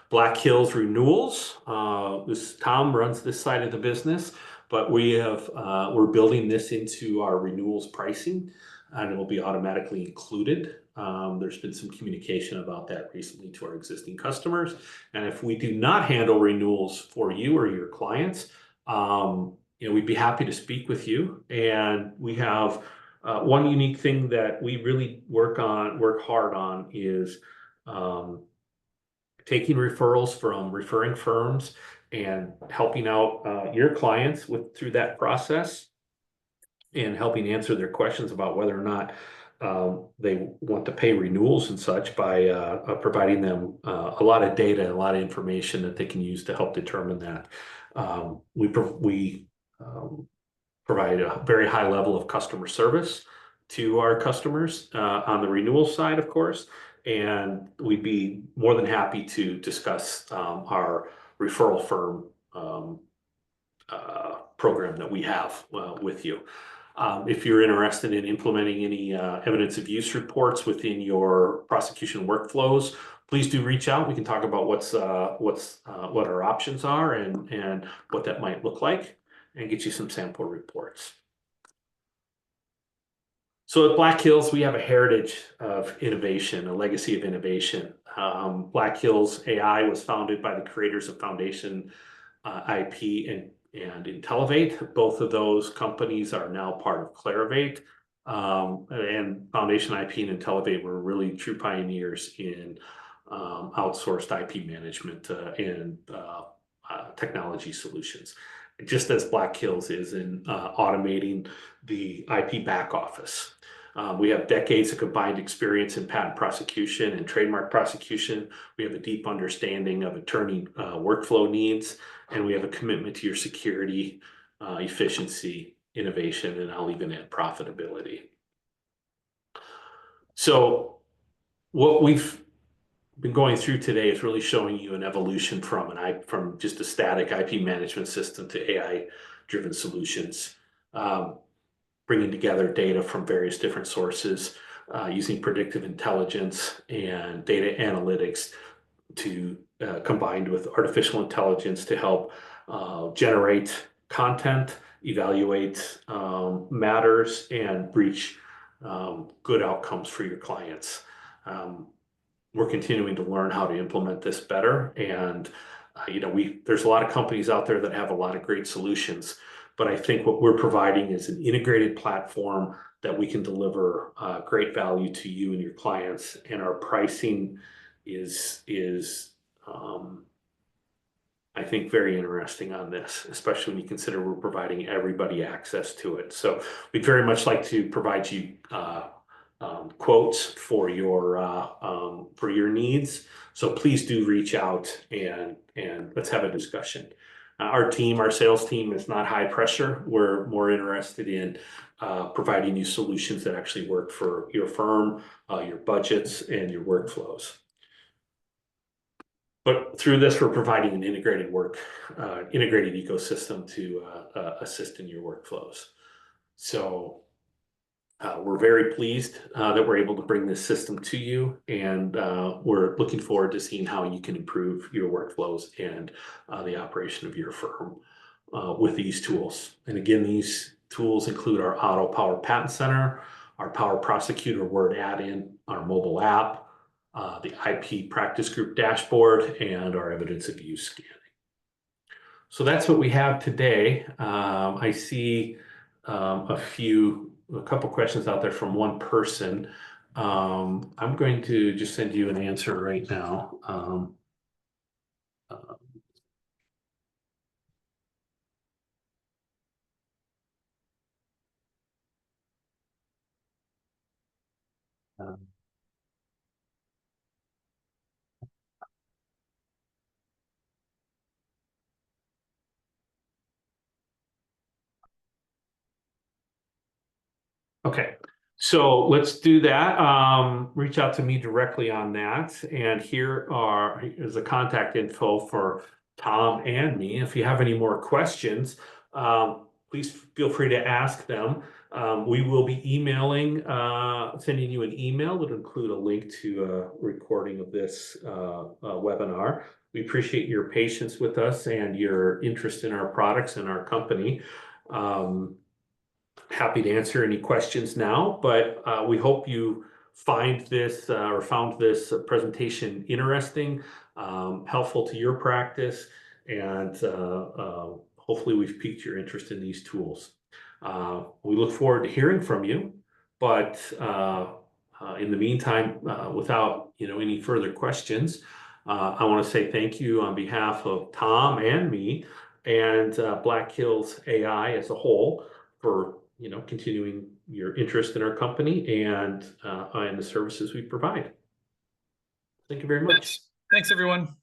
Black Hills renewals. Tom runs this side of the business, but we're building this into our renewals pricing. and it will be automatically included. There's been some communication about that recently to our existing customers. And if we do not handle renewals for you or your clients, we'd be happy to speak with you. And we have one unique thing that we really work hard on is taking referrals from referring firms and helping out your clients through that process and helping answer their questions about whether or not they want to pay renewals and such by providing them a lot of data and a lot of information that they can use to help determine that. We provide a very high level of customer service to our customers on the renewal side, of course, and we'd be more than happy to discuss our referral firm program that we have with you. If you're interested in implementing any evidence of use reports within your prosecution workflows, please do reach out. We can talk about what our options are and what that might look like, and get you some sample reports. So at Black Hills, we have a heritage of innovation, a legacy of innovation. Black Hills AI was founded by the creators of Foundation IP and Intelivate. Both of those companies are now part of Clarivate. And Foundation IP and Intelivate were really true pioneers in outsourced IP management and technology solutions, just as Black Hills is in automating the IP back office. We have decades of combined experience in patent prosecution and trademark prosecution. We have a deep understanding of attorney workflow needs, and we have a commitment to your security, efficiency, innovation, and I'll even add profitability. So what we've been going through today is really showing you an evolution from just a static IP management system to AI-driven solutions, bringing together data from various different sources, using predictive intelligence and data analytics to combined with artificial intelligence to help generate content, evaluate matters, and reach good outcomes for your clients. We're continuing to learn how to implement this better, and there's a lot of companies out there that have a lot of great solutions, but I think what we're providing is an integrated platform that we can deliver great value to you and your clients, and our pricing is I think very interesting on this, especially when you consider we're providing everybody access to it. So we'd very much like to provide you quotes for your needs. So please do reach out and let's have a discussion. Our sales team is not high pressure. We're more interested in providing you solutions that actually work for your firm, your budgets, and your workflows. But through this, we're providing an integrated ecosystem to assist in your workflows. So we're very pleased that we're able to bring this system to you, and we're looking forward to seeing how you can improve your workflows and the operation of your firm with these tools. And again, these tools include our Otto Power Patent Center, our Power Prosecutor Word Add-in, our mobile app, the IP Practice Group dashboard, and our evidence of use scanning. So that's what we have today. I see a couple questions out there from one person. I'm going to just send you an answer right now. Okay, so let's do that. Reach out to me directly on that. And here is the contact info for Tom and me. If you have any more questions, please feel free to ask them. We will be sending you an email that will include a link to a recording of this webinar. We appreciate your patience with us and your interest in our products and our company. happy to answer any questions now, but we hope you find this or found this presentation interesting, helpful to your practice, and hopefully we've piqued your interest in these tools. We look forward to hearing from you, but in the meantime, without any further questions, I want to say thank you on behalf of Tom and me and Black Hills AI as a whole for continuing your interest in our company and the services we provide. Thank you very much.
Thanks everyone.